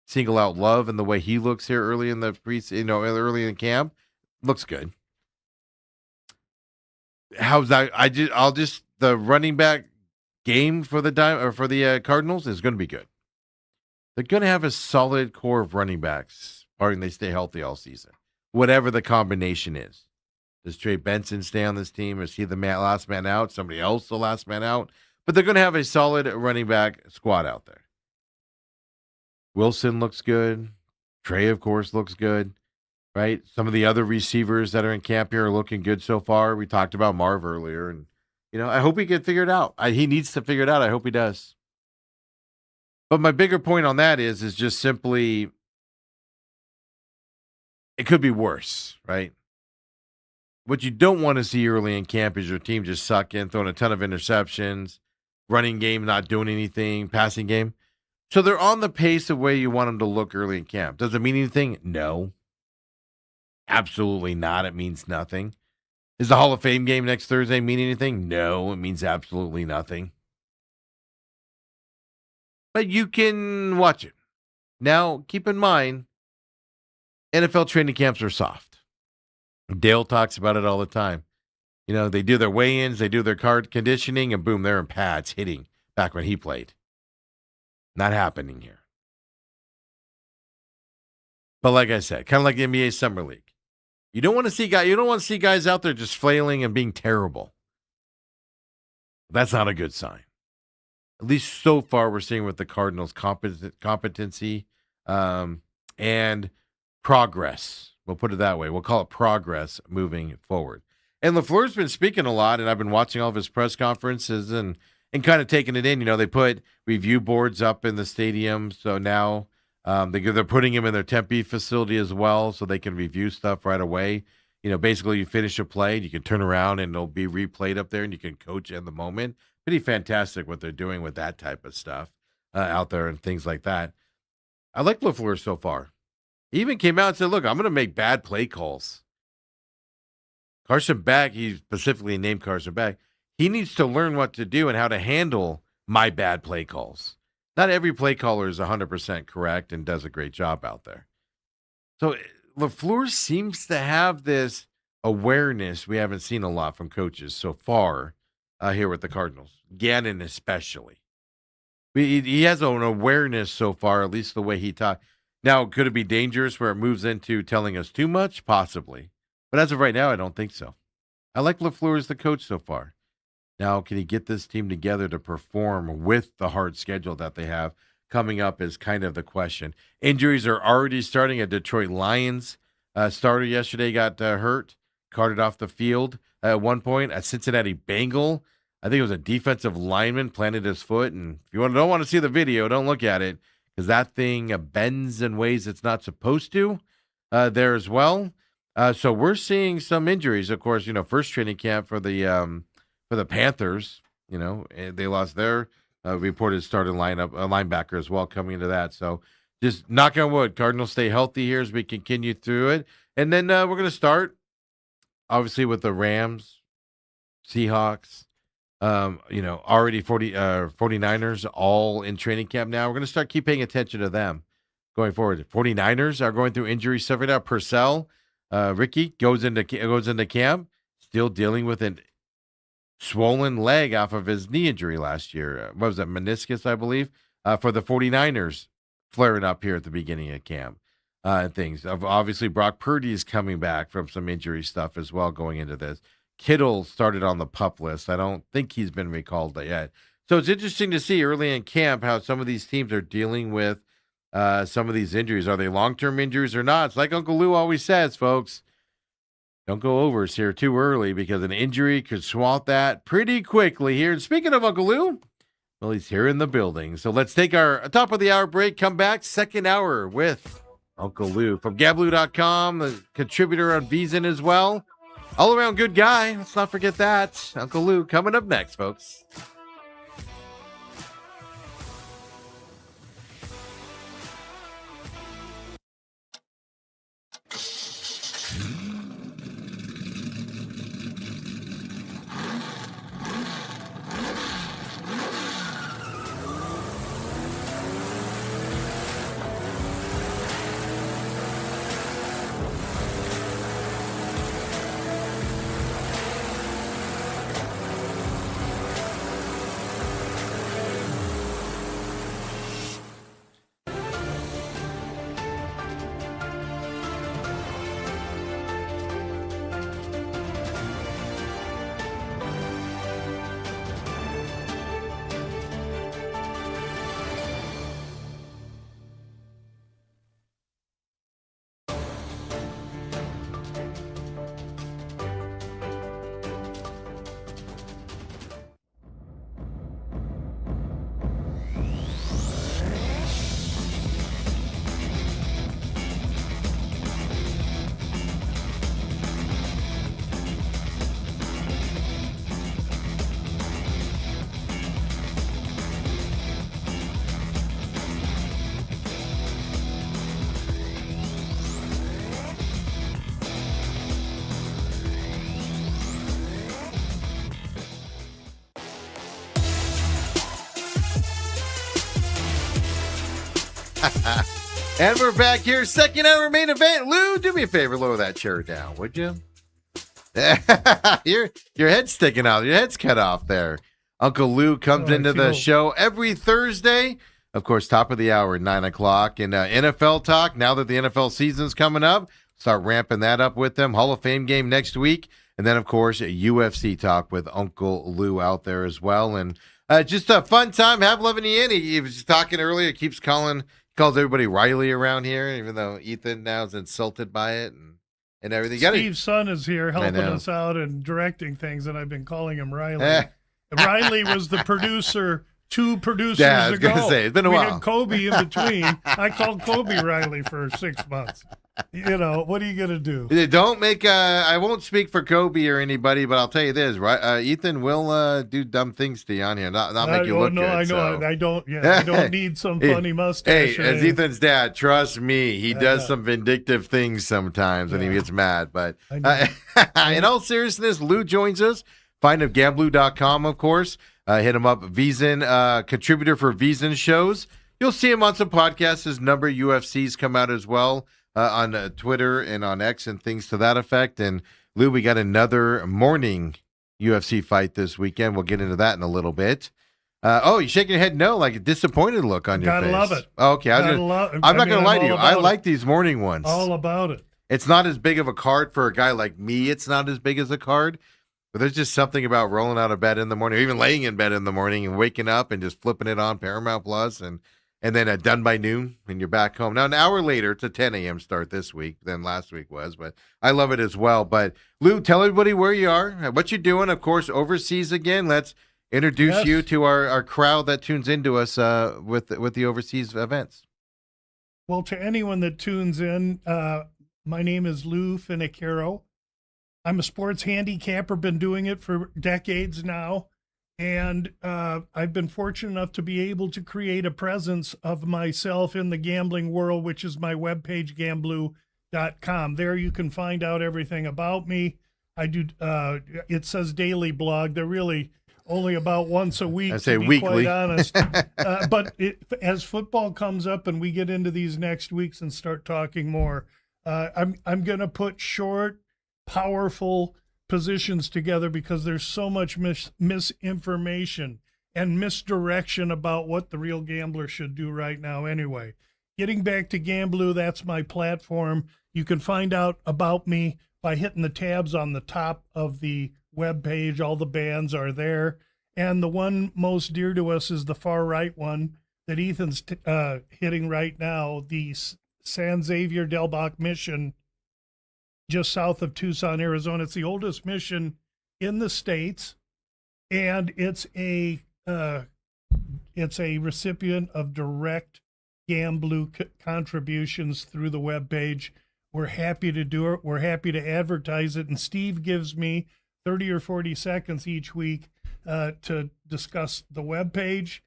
single out Love and the way he looks here early in the early in camp. Looks good. How's that? The running back game for the Cardinals is going to be good. They're going to have a solid core of running backs, barring they stay healthy all season, whatever the combination is. Does Trey Benson stay on this team? Is he the last man out? Somebody else the last man out? But they're going to have a solid running back squad out there. Wilson looks good. Trey, of course, looks good. Right? Some of the other receivers that are in camp here are looking good so far. We talked about Marv earlier. And, I hope he can figure it out. He needs to figure it out. I hope he does. But my bigger point on that is just simply it could be worse, right? What you don't want to see early in camp is your team just sucking, throwing a ton of interceptions, running game not doing anything, passing game. So they're on the pace of where you want them to look early in camp. Does it mean anything? No. Absolutely not. It means nothing. Is the Hall of Fame game next Thursday mean anything? No, it means absolutely nothing. But you can watch it. Now, keep in mind, NFL training camps are soft. Dale talks about it all the time. They do their weigh-ins, they do their card conditioning, and boom, they're in pads hitting back when he played. Not happening here. But like I said, kind of like the NBA Summer League. You don't want to see guys out there just flailing and being terrible. That's not a good sign. At least so far, we're seeing with the Cardinals competency and progress. We'll put it that way. We'll call it progress moving forward. And LaFleur's been speaking a lot, and I've been watching all of his press conferences and kind of taking it in. They put review boards up in the stadium, so now they're putting him in their Tempe facility as well, so they can review stuff right away. Basically you finish a play, and you can turn around, and it'll be replayed up there, and you can coach in the moment. Pretty fantastic what they're doing with that type of stuff out there and things like that. I like LaFleur so far. He even came out and said, look, I'm going to make bad play calls. Carson Beck, he specifically named Carson Beck, he needs to learn what to do and how to handle my bad play calls. Not every play caller is 100% correct and does a great job out there. So LaFleur seems to have this awareness we haven't seen a lot from coaches so far here with the Cardinals. Gannon especially. He has an awareness so far, at least the way he talks. Now, could it be dangerous where it moves into telling us too much? Possibly. But as of right now, I don't think so. I like LaFleur as the coach so far. Now, can he get this team together to perform with the hard schedule that they have coming up is kind of the question. Injuries are already starting. A Detroit Lions starter yesterday got hurt, carted off the field at one point. A Cincinnati Bengal, I think it was a defensive lineman, planted his foot. And if you don't want to see the video, don't look at it, because that thing bends in ways it's not supposed to there as well. So we're seeing some injuries. Of course, first training camp for the for the Panthers. And they lost their reported starting lineup, linebacker as well coming into that. So just knock on wood, Cardinals stay healthy here as we continue through it. And then we're going to start, obviously, with the Rams, Seahawks, already 49ers all in training camp now. We're going to start keep paying attention to them going forward. 49ers are going through injury stuff right now. Purcell, Ricky goes into camp, still dealing with an swollen leg off of his knee injury last year. What was that, meniscus, I believe, for the 49ers flaring up here at the beginning of camp. Things. Obviously, Brock Purdy is coming back from some injury stuff as well going into this. Kittle started on the PUP list. I don't think he's been recalled yet. So it's interesting to see early in camp how some of these teams are dealing with some of these injuries. Are they long-term injuries or not? It's like Uncle Lou always says, folks. Don't go overs here too early because an injury could swamp that pretty quickly here. And speaking of Uncle Lou, well, he's here in the building. So let's take our top of the hour break, come back, second hour with Uncle Lou from Gablu.com, a contributor on VSiN as well. All around good guy. Let's not forget that. Uncle Lou coming up next, folks. And we're back here, second hour main event. Lou, do me a favor, lower that chair down, would you? your head's sticking out. Your head's cut off there. Uncle Lou comes into the show every Thursday. Of course, top of the hour at 9 o'clock. And NFL talk, now that the NFL season's coming up, start ramping that up with them. Hall of Fame game next week. And then, of course, a UFC talk with Uncle Lou out there as well. And just a fun time. Have loving you in. He was talking earlier, calls everybody Riley around here, even though Ethan now is insulted by it and everything. Steve's son is here helping us out and directing things, and I've been calling him Riley. Riley was the producer 2 producers ago. I was going to say, it's been a while. We had Kobe in between. I called Kobe Riley for 6 months. What are you going to do? Don't make, I won't speak for Kobe or anybody, but I'll tell you this, right? Ethan will do dumb things to you on here, not make you look good. I know. So. I don't need some funny mustache. Hey, as Ethan's dad, trust me, he does some vindictive things sometimes when he gets mad. But in all seriousness, Lou joins us. Find him Gamblu.com, of course. Hit him up, VSiN, contributor for VSiN shows. You'll see him on some podcasts. His number UFCs come out as well. On Twitter and on X and things to that effect. And Lou, we got another morning UFC fight this weekend. We'll get into that in a little bit. You're shaking your head no, like a disappointed look on your face. Gotta love it. Okay, I'm not going to lie to you. I like these morning ones. All about it. It's not as big of a card for a guy like me. It's not as big as a card. But there's just something about rolling out of bed in the morning, or even laying in bed in the morning and waking up and just flipping it on Paramount Plus and then done by noon, and you're back home. Now, an hour later, it's a 10 a.m. start this week than last week was, but I love it as well. But, Lou, tell everybody where you are, what you're doing, of course, overseas again. Let's introduce you to our crowd that tunes into us with the overseas events. Well, to anyone that tunes in, my name is Lou Finicaro. I'm a sports handicapper, been doing it for decades now. And I've been fortunate enough to be able to create a presence of myself in the gambling world, which is my webpage, gamblu.com. There you can find out everything about me. I do, it says daily blog. They're really only about once a week, I say to be weekly. quite honest. But as football comes up and we get into these next weeks and start talking more, I'm going to put short, powerful positions together because there's so much misinformation and misdirection about what the real gambler should do right now anyway. Getting back to Gamblu, that's my platform. You can find out about me by hitting the tabs on the top of the web page. All the bands are there. And the one most dear to us is the far right one that Ethan's hitting right now, the San Xavier Del Bac mission, just south of Tucson, Arizona. It's the oldest mission in the States, and it's a recipient of direct Gamblu contributions through the webpage. We're happy to do it. We're happy to advertise it. And Steve gives me 30 or 40 seconds each week to discuss the webpage,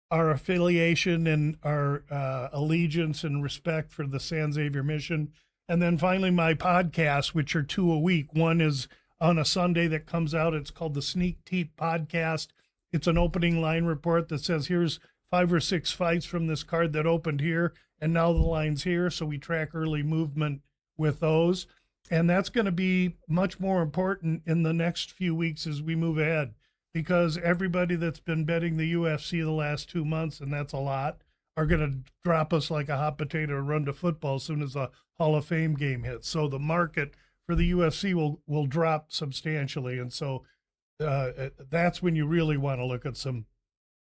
our affiliation and our allegiance and respect for the San Xavier mission. And then finally, my podcasts, which are 2 a week. One is on a Sunday that comes out. It's called the Sneak Teep Podcast. It's an opening line report that says, here's 5 or 6 fights from this card that opened here, and now the line's here. So we track early movement with those. And that's going to be much more important in the next few weeks as we move ahead, because everybody that's been betting the UFC the last 2 months, and that's a lot, are going to drop us like a hot potato and run to football as soon as the Hall of Fame game hits. So the market for the UFC will drop substantially. And so that's when you really want to look at some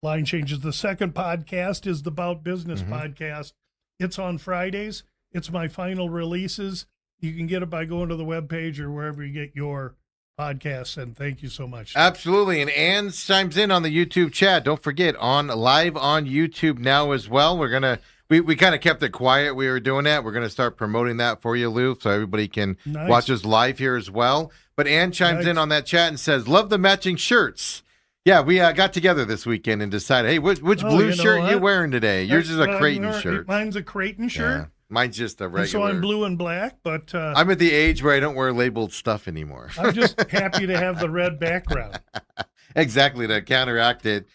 line changes. The second podcast is the About Business podcast. It's on Fridays. It's my final releases. You can get it by going to the webpage or wherever you get your podcasts. And thank you so much. Absolutely. And Ann chimes in on the YouTube chat. Don't forget, live on YouTube now as well. We're going to, we kind of kept it quiet. We were doing that. We're going to start promoting that for you, Lou, so everybody can watch us live here as well. But Ann chimes in on that chat and says, love the matching shirts. Yeah, we got together this weekend and decided, hey, which blue shirt are you wearing today? Yours is a Creighton shirt. Mine's a Creighton shirt. Yeah. Mine's just a regular. And so I'm blue and black, but I'm at the age where I don't wear labeled stuff anymore. I'm just happy to have the red background. Exactly, to counteract it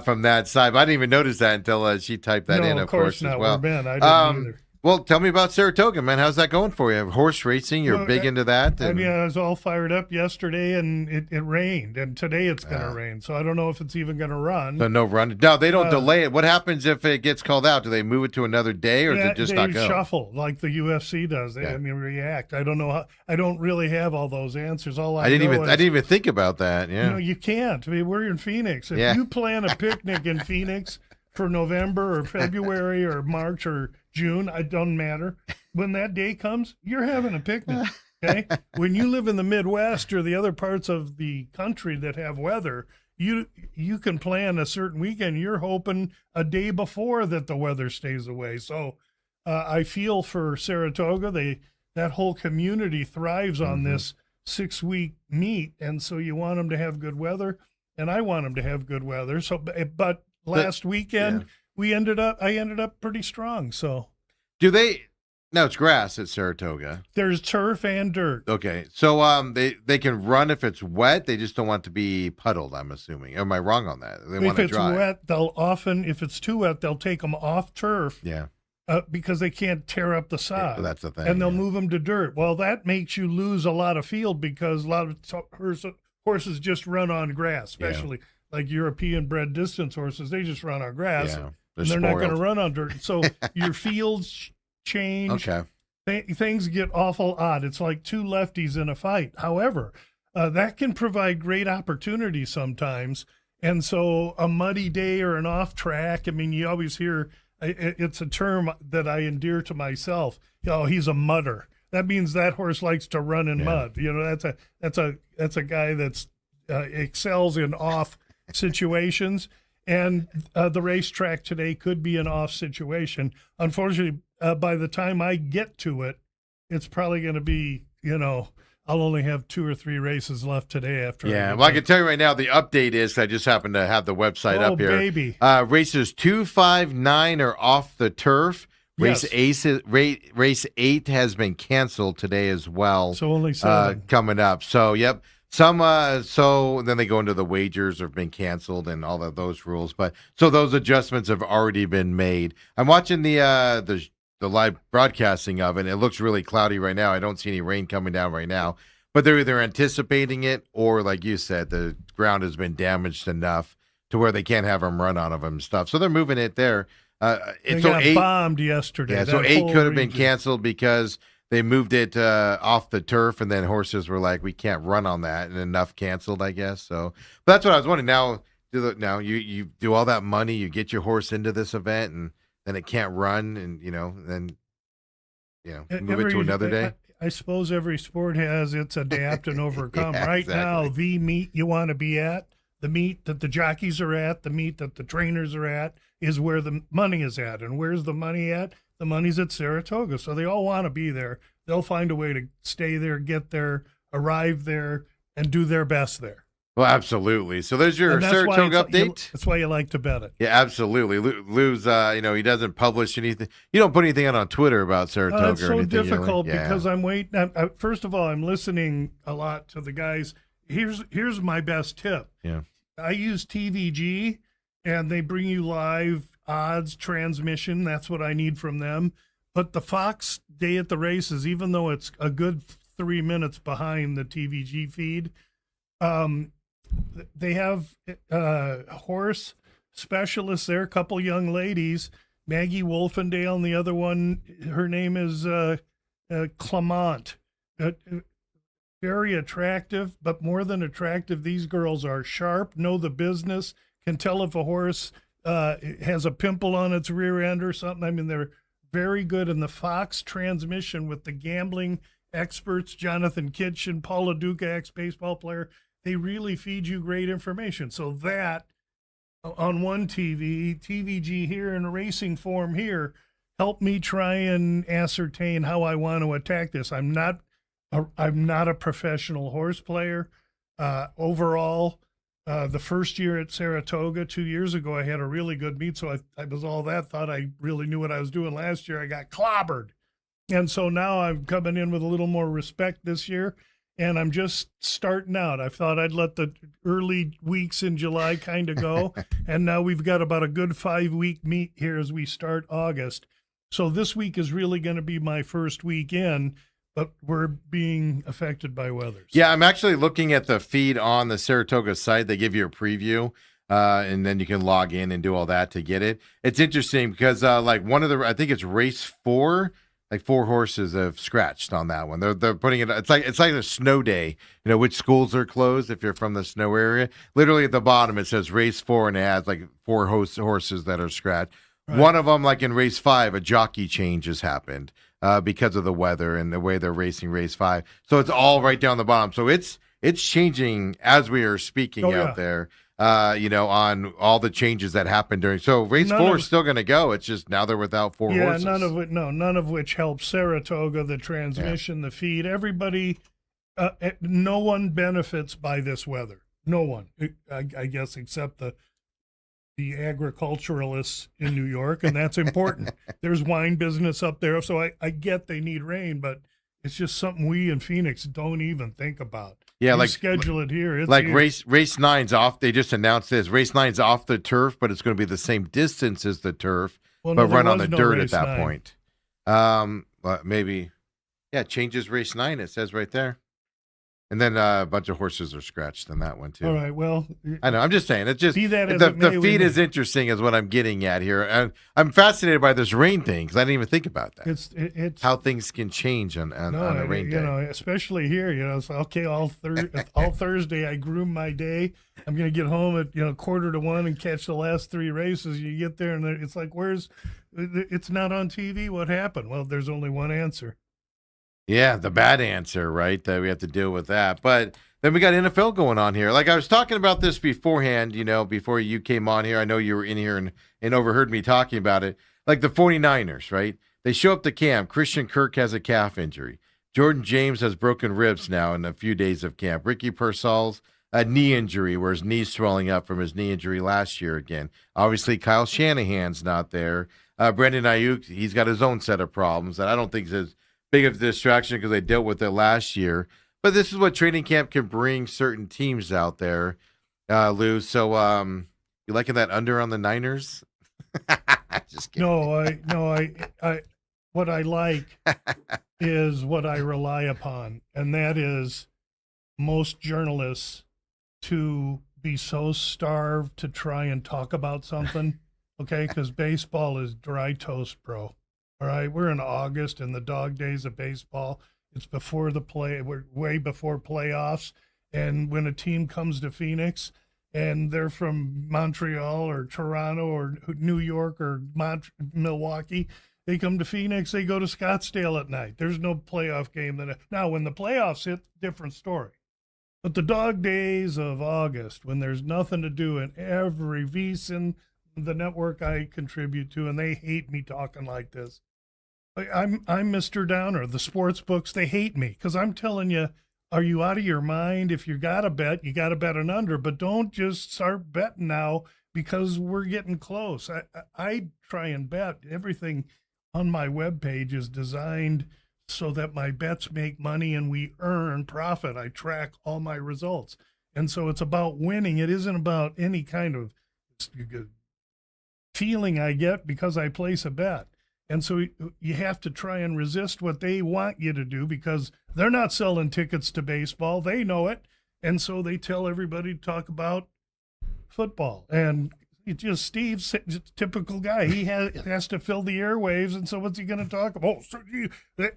from that side. But I didn't even notice that until she typed that in, of course, not. as well. Ben, I didn't either. Well, tell me about Saratoga, man. How's that going for you? Horse racing, you're big into that? I mean, I was all fired up yesterday, and it rained, and today it's going to rain. So I don't know if it's even going to run. So no run. No, they don't delay it. What happens if it gets called out? Do they move it to another day, or does it just not go? They shuffle like the UFC does. They react. I don't know how. I don't really have all those answers. I didn't even think about that. Yeah. You can't. I mean, we're in Phoenix. If you plan a picnic in Phoenix for November or February or March or June, it doesn't matter. When that day comes, you're having a picnic. Okay. When you live in the Midwest or the other parts of the country that have weather, you can plan a certain weekend. You're hoping a day before that the weather stays away. So I feel for Saratoga. That whole community thrives on this 6-week meet, and so you want them to have good weather, and I want them to have good weather. So, but last weekend I ended up pretty strong. So do they? No, it's grass at Saratoga. There's turf and dirt. Okay, so they can run if it's wet. They just don't want it to be puddled, I'm assuming. Am I wrong on that? They want it dry. If it's wet, they'll often, if it's too wet, they'll take them off turf. Yeah. Because they can't tear up the sod. Yeah, that's the thing. And they'll move them to dirt. Well, that makes you lose a lot of field because a lot of horses just run on grass, especially like European bred distance horses. They just run on grass, and they're not going to run on dirt. So your fields change. Okay. Things get awful odd. It's like two lefties in a fight. However, that can provide great opportunity sometimes. And so a muddy day or an off track, I mean, you always hear, it's a term that I endear to myself. Oh, he's a mudder. That means that horse likes to run in mud. You know, that's a guy that's excels in off situations. And the racetrack today could be an off situation. Unfortunately, by the time I get to it, it's probably going to be, I'll only have 2 or 3 races left today after. Yeah, well, I can tell you right now, the update is I just happen to have the website up here. Baby. Races 2, 5, 9 are off the turf. Race race 8 has been canceled today as well. So only 7 coming up. So yep, some. So then they go into the wagers have been canceled and all of those rules. But so those adjustments have already been made. I'm watching the live broadcasting of it. It looks really cloudy right now. I don't see any rain coming down right now. But they're either anticipating it or, like you said, the ground has been damaged enough to where they can't have them run out of them and stuff. So they're moving it there. They got bombed yesterday. Yeah, so 8 could have been canceled because they moved it off the turf, and then horses were like, we can't run on that, and enough canceled, I guess. So, but that's what I was wondering. Now you do all that money, you get your horse into this event, and then it can't run, and then move it to another day. I suppose every sport has its adapt and overcome. Yeah, right exactly. now, the meet you want to be at, the meet that the jockeys are at, the meet that the trainers are at, is where the money is at. And where's the money at? The money's at Saratoga. So they all want to be there. They'll find a way to stay there, get there, arrive there, and do their best there. Well, absolutely. So there's your And Saratoga update. That's why you like to bet it. Yeah, absolutely. Lou's, he doesn't publish anything. You don't put anything out on Twitter about Saratoga It's or so anything. difficult Yeah. because I'm waiting. First of all, I'm listening a lot to the guys. Here's my best tip. Yeah. I use TVG, and they bring you live odds transmission. That's what I need from them. But the Fox Day at the Races, even though it's a good 3 minutes behind the TVG feed, they have horse specialists there, a couple young ladies, Maggie Wolfendale, and the other one, her name is Clement. Very attractive, but more than attractive, these girls are sharp, know the business, can tell if a horse has a pimple on its rear end or something. I mean, they're very good. In the Fox transmission with the gambling experts, Jonathan Kitchen, Paula Duca, ex-baseball player, they really feed you great information. So that on one TV, TVG here, in a racing form here, help me try and ascertain how I want to attack this. I'm not a professional horse player. Overall, the first year at Saratoga 2 years ago, I had a really good meet. So I was all that, thought I really knew what I was doing. Last year, I got clobbered. And so now I'm coming in with a little more respect this year, and I'm just starting out. I thought I'd let the early weeks in July kind of go. And now we've got about a good 5-week meet here as we start August. So this week is really going to be my first week in, but we're being affected by weather. So. Yeah, I'm actually looking at the feed on the Saratoga site. They give you a preview, and then you can log in and do all that to get it. It's interesting because, I think it's race 4, like 4 horses have scratched on that one. They're putting it. It's like a snow day. Which schools are closed if you're from the snow area. Literally at the bottom it says race 4, and it has like 4 horses that are scratched. Right. One of them, like in race 5, a jockey change has happened. Because of the weather and the way they're racing race 5. So it's all right down the bottom. So it's changing as we are speaking out there, on all the changes that happened during. So race 4 is still going to go. It's just now they're without 4 horses. Yeah, none of which helps Saratoga, the transmission, the feed. Everybody, no one benefits by this weather. No one, I guess, except the agriculturalists in New York, and that's important. There's wine business up there, so I get they need rain, but it's just something we in Phoenix don't even think about. Yeah, you schedule it here. It's like here. race 9's off. They just announced this. Race 9's off the turf, but it's going to be the same distance as the turf, but run on the dirt at that point. Maybe, changes race 9. It says right there. And then a bunch of horses are scratched in that one too. All right. Well, I know. I'm just saying. It's just the feed is interesting, is what I'm getting at here. And I'm fascinated by this rain thing because I didn't even think about that. It's how things can change on a rain day. Especially here. It's okay. All Thursday, I groom my day. I'm going to get home at 1:45 and catch the last 3 races. You get there and it's like, it's not on TV. What happened? Well, there's only one answer. Yeah, the bad answer, right? That we have to deal with that. But then we got NFL going on here. Like I was talking about this beforehand, before you came on here. I know you were in here and overheard me talking about it. Like the 49ers, right? They show up to camp. Christian Kirk has a calf injury. Jordan James has broken ribs now in a few days of camp. Ricky Purcell's a knee injury where his knee's swelling up from his knee injury last year again. Obviously, Kyle Shanahan's not there. Brandon Ayuk, he's got his own set of problems that I don't think is as big of a distraction because they dealt with it last year. But this is what training camp can bring certain teams out there, Lou. So you liking that under on the Niners? Just kidding. I what I like is what I rely upon, and that is most journalists to be so starved to try and talk about something, okay? Because baseball is dry toast, bro. All right, we're in August in the dog days of baseball. It's before the play. We're way before playoffs, and when a team comes to Phoenix and they're from Montreal or Toronto or New York or Milwaukee, they come to Phoenix, they go to Scottsdale at night. There's no playoff game. Now, when the playoffs hit, different story. But the dog days of August, when there's nothing to do, and every VSiN, the network I contribute to, and they hate me talking like this. I'm Mr. Downer. The sports books, they hate me because I'm telling you, are you out of your mind? If you got to bet, you got to bet an under, but don't just start betting now because we're getting close. I try and bet. Everything on my webpage is designed so that my bets make money and we earn profit. I track all my results. And so it's about winning. It isn't about any kind of feeling I get because I place a bet. And so you have to try and resist what they want you to do because they're not selling tickets to baseball. They know it. And so they tell everybody to talk about football. And it's just Steve's a typical guy. He has to fill the airwaves. And so what's he going to talk about?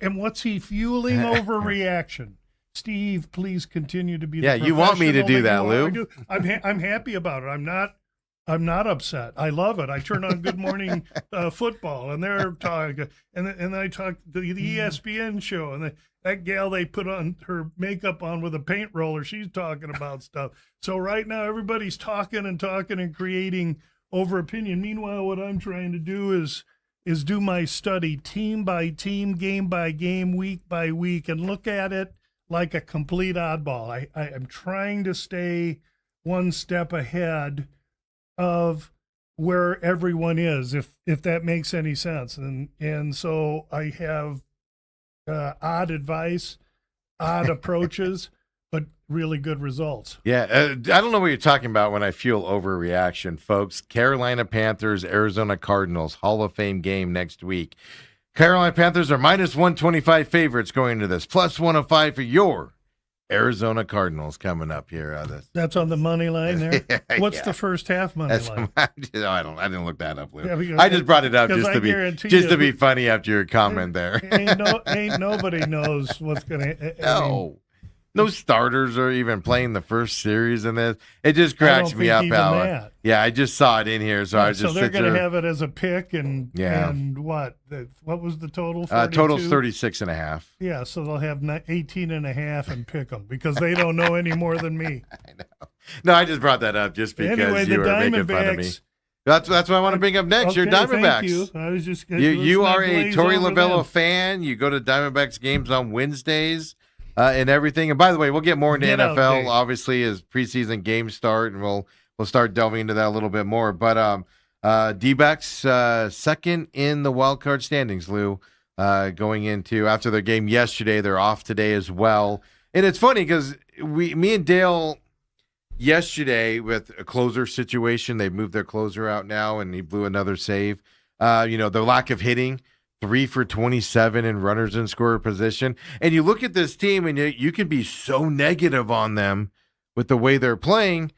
And what's he fueling overreaction? Steve, please continue to be the you want me to do that, Lou. I'm happy about it. I'm not upset. I love it. I turn on Good Morning Football, and they're talking, and then I talk the ESPN show, and that gal they put on her makeup on with a paint roller, she's talking about stuff. So right now, everybody's talking and creating over opinion. Meanwhile, what I'm trying to do is do my study team by team, game by game, week by week, and look at it like a complete oddball. I'm trying to stay one step ahead of where everyone is, if that makes any sense. And so I have odd advice, odd approaches, but really good results. Yeah, I don't know what you're talking about when I feel overreaction, folks. Carolina Panthers, Arizona Cardinals, Hall of Fame game next week. Carolina Panthers are minus 125 favorites going into this, plus 105 for your Arizona Cardinals coming up here. That's on the money line there. What's the first half money line? I didn't look that up, Lou. Yeah, I just brought it up just to be funny after your comment there. Ain't nobody knows what's going to. No starters are even playing the first series in this. It just cracks me up how. Yeah, I just saw it in here, so I was just. So they're going to have it as a pick, and what? What was the total? Total's 36.5. Yeah, so they'll have 18.5 and pick them because they don't know any more than me. I know. No, I just brought that up just because you were making fun of me. That's what I want to bring up next. Okay, Your Diamondbacks. Thank you. I was just. You are a Torey Lovello fan. You go to Diamondbacks games on Wednesdays. And everything. And by the way, we'll get more into NFL, obviously, as preseason games start, and we'll start delving into that a little bit more. But D-backs second in the wild card standings, Lou, going into after their game yesterday. They're off today as well. And it's funny because me and Dale yesterday with a closer situation, they moved their closer out now, and he blew another save. The lack of hitting. 3 for 27 in runners in scorer position. And you look at this team and you can be so negative on them with the way they're playing.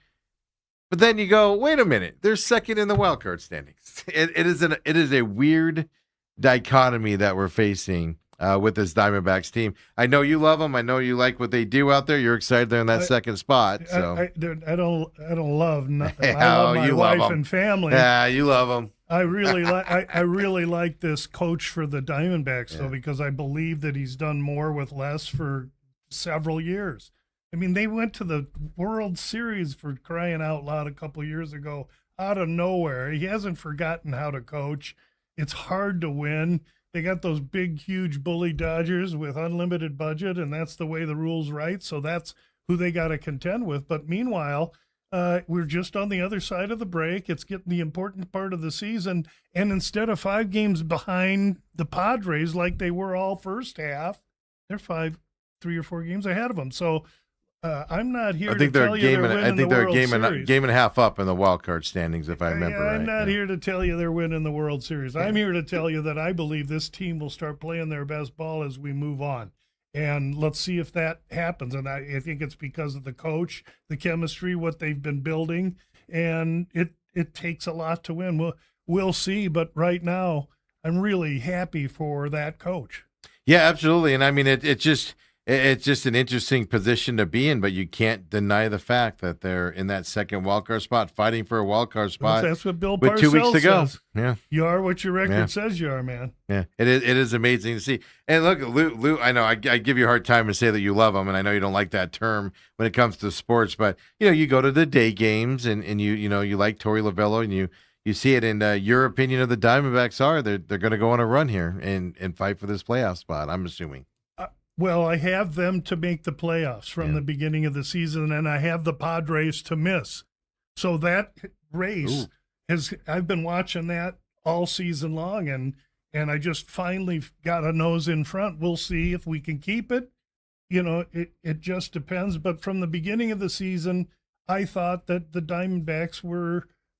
But then you go, wait a minute, they're second in the wild card standings. It is a weird dichotomy that we're facing with this Diamondbacks team. I know you love them. I know you like what they do out there. You're excited they're in that second spot. So I don't love. I love my wife and family. Yeah, you love them. I really like this coach for the Diamondbacks though, because I believe that he's done more with less for several years. I mean, they went to the World Series for crying out loud a couple years ago out of nowhere. He hasn't forgotten how to coach. It's hard to win. they got those big, huge bully Dodgers with unlimited budget, and that's the way the rules write. So that's who they got to contend with. But meanwhile, we're just on the other side of the break. It's getting the important part of the season. And instead of 5 games behind the Padres like they were all first half, they're 3 or 4 games ahead of them. So I'm not here to tell you they're winning the World Series. a game and a half up in the wild card standings, if I remember right. I'm not here to tell you they're winning the World Series. I'm here to tell you that I believe this team will start playing their best ball as we move on. And let's see if that happens. And I think it's because of the coach, the chemistry, what they've been building. And it takes a lot to win. We'll see. But right now, I'm really happy for that coach. Yeah, absolutely. And I mean, it's just an interesting position to be in, but you can't deny the fact that they're in that second wildcard spot, fighting for a wildcard spot. That's what Bill with Parcells 2 weeks to go. says. Yeah, you are what your record says you are, man. Yeah, it is amazing to see. And look, Lou, I know I give you a hard time to say that you love him, and I know you don't like that term when it comes to sports, but you go to the day games, and you like Torey Lovullo, and you see it. And your opinion of the Diamondbacks are they're going to go on a run here and fight for this playoff spot, I'm assuming. Well, I have them to make the playoffs from the beginning of the season, and I have the Padres to miss. So that race I've been watching that all season long, and I just finally got a nose in front. We'll see if we can keep it. It just depends. But from the beginning of the season, I thought that the Diamondbacks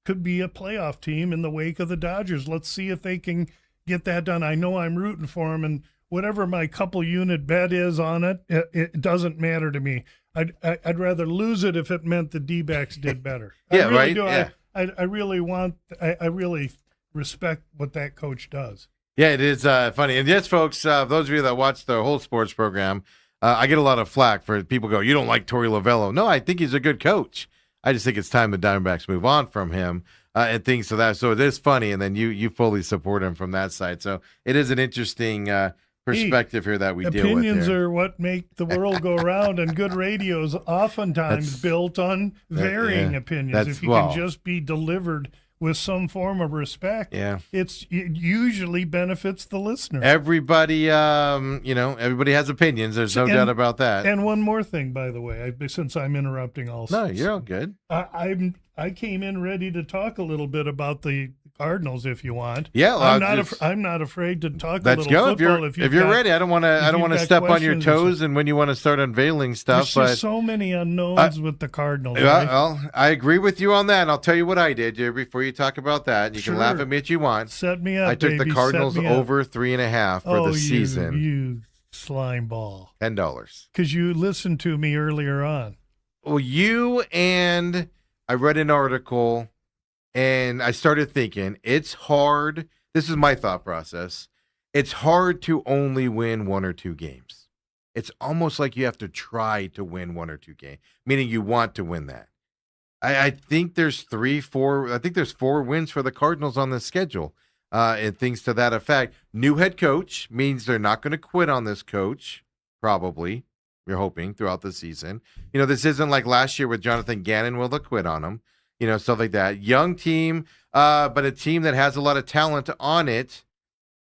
could be a playoff team in the wake of the Dodgers. Let's see if they can get that done. I know I'm rooting for them, and whatever my couple unit bet is on it, it doesn't matter to me. I'd rather lose it if it meant the D-backs did better. Yeah, I really right. do. Yeah. I really respect what that coach does. Yeah, it is funny. And yes, folks, those of you that watch the whole sports program, I get a lot of flack for people go, you don't like Torey Lovullo. No, I think he's a good coach. I just think it's time the Diamondbacks move on from him and things like that. So it is funny, and then you fully support him from that side. So it is an interesting perspective here that we deal with. Opinions are what make the world go round, and good radio is oftentimes built on varying opinions. If you can just be delivered with some form of respect, it usually benefits the listener. Everybody, everybody has opinions. There's no doubt about that. And one more thing, by the way, since I'm interrupting also. No, you're all good. I came in ready to talk a little bit about the Cardinals, if you want. Yeah, well, I'm not afraid to talk. Let's a little go if you're ready. I don't want to step on your toes, and when you want to start unveiling stuff. There's just so many unknowns with the Cardinals. Right? Well, I agree with you on that. And I'll tell you what I did here before you talk about that. You can laugh at me if you want. Set me up. I took the Cardinals over 3.5 for the season. You slime ball. $10 because you listened to me earlier on. Well, I read an article. And I started thinking, it's hard. This is my thought process. It's hard to only win 1 or 2 games. It's almost like you have to try to win 1 or 2 games, meaning you want to win that. I think there's 4 wins for the Cardinals on the schedule and things to that effect. New head coach means they're not going to quit on this coach, probably. We're hoping throughout the season. This isn't like last year with Jonathan Gannon. Will they quit on him? Stuff like that. Young team, but a team that has a lot of talent on it.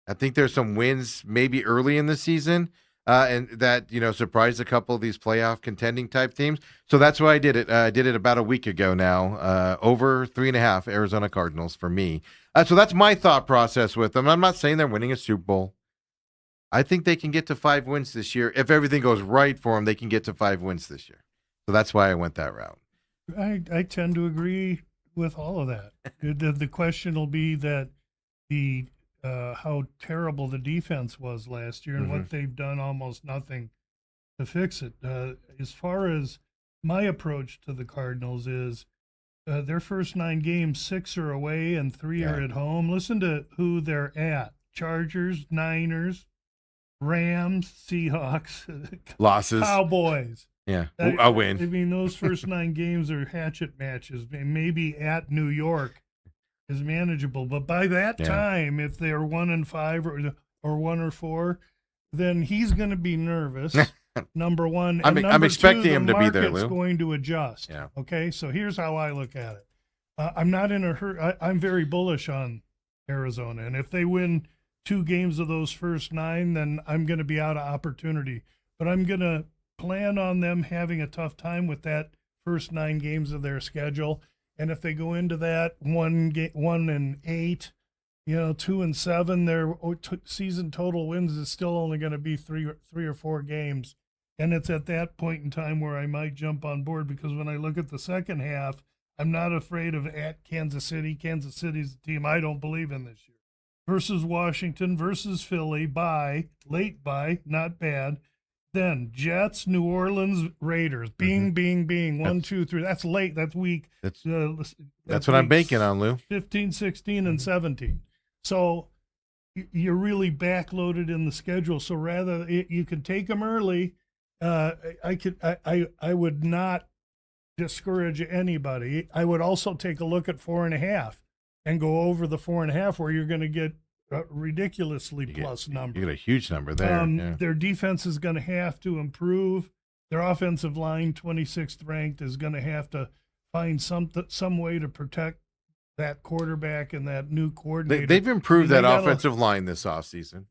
I think there's some wins maybe early in the season and that, surprised a couple of these playoff contending type teams. So that's why I did it. I did it about a week ago now, over 3.5 Arizona Cardinals for me. So that's my thought process with them. I'm not saying they're winning a Super Bowl. I think they can get to 5 wins this year. If everything goes right for them, they can get to 5 wins this year. So that's why I went that route. I tend to agree with all of that. The question will be that how terrible the defense was last year and what they've done almost nothing to fix it. As far as my approach to the Cardinals is their first 9 games, 6 are away and 3 are at home. Listen to who they're at. Chargers, Niners, Rams, Seahawks, losses, Cowboys. Yeah, a win. I mean, those first 9 games are hatchet matches. Maybe at New York is manageable, but by that time, if they're 1-5 or 1-4, then he's going to be nervous. Number one, and I'm expecting 2, him to be there, Lou. The market's going to adjust. Yeah. Okay, so here's how I look at it. I'm not in a hurry. I'm very bullish on Arizona, and if they win 2 games of those first 9, then I'm going to be out of opportunity. But I'm going to plan on them having a tough time with that first 9 games of their schedule. And if they go into that 1-8, 2-7, their season total wins is still only going to be 3 or 4 games. And it's at that point in time where I might jump on board, because when I look at the second half, I'm not afraid of at Kansas City. Kansas City's the team I don't believe in this year. Versus Washington, versus Philly, late bye, not bad. Then Jets, New Orleans, Raiders. Bing, bing, bing. 1, 2, 3. That's late. That's week. That's what I'm banking on, Lou. 15, 16, and 17. So you're really backloaded in the schedule. So rather you can take them early. I would not discourage anybody. I would also take a look at 4.5 and go over the 4.5, where you're going to get ridiculously plus numbers. You get a huge number there. Their defense is going to have to improve. Their offensive line, 26th ranked, is going to have to find some way to protect that quarterback and that new coordinator. They've improved that offensive line this offseason.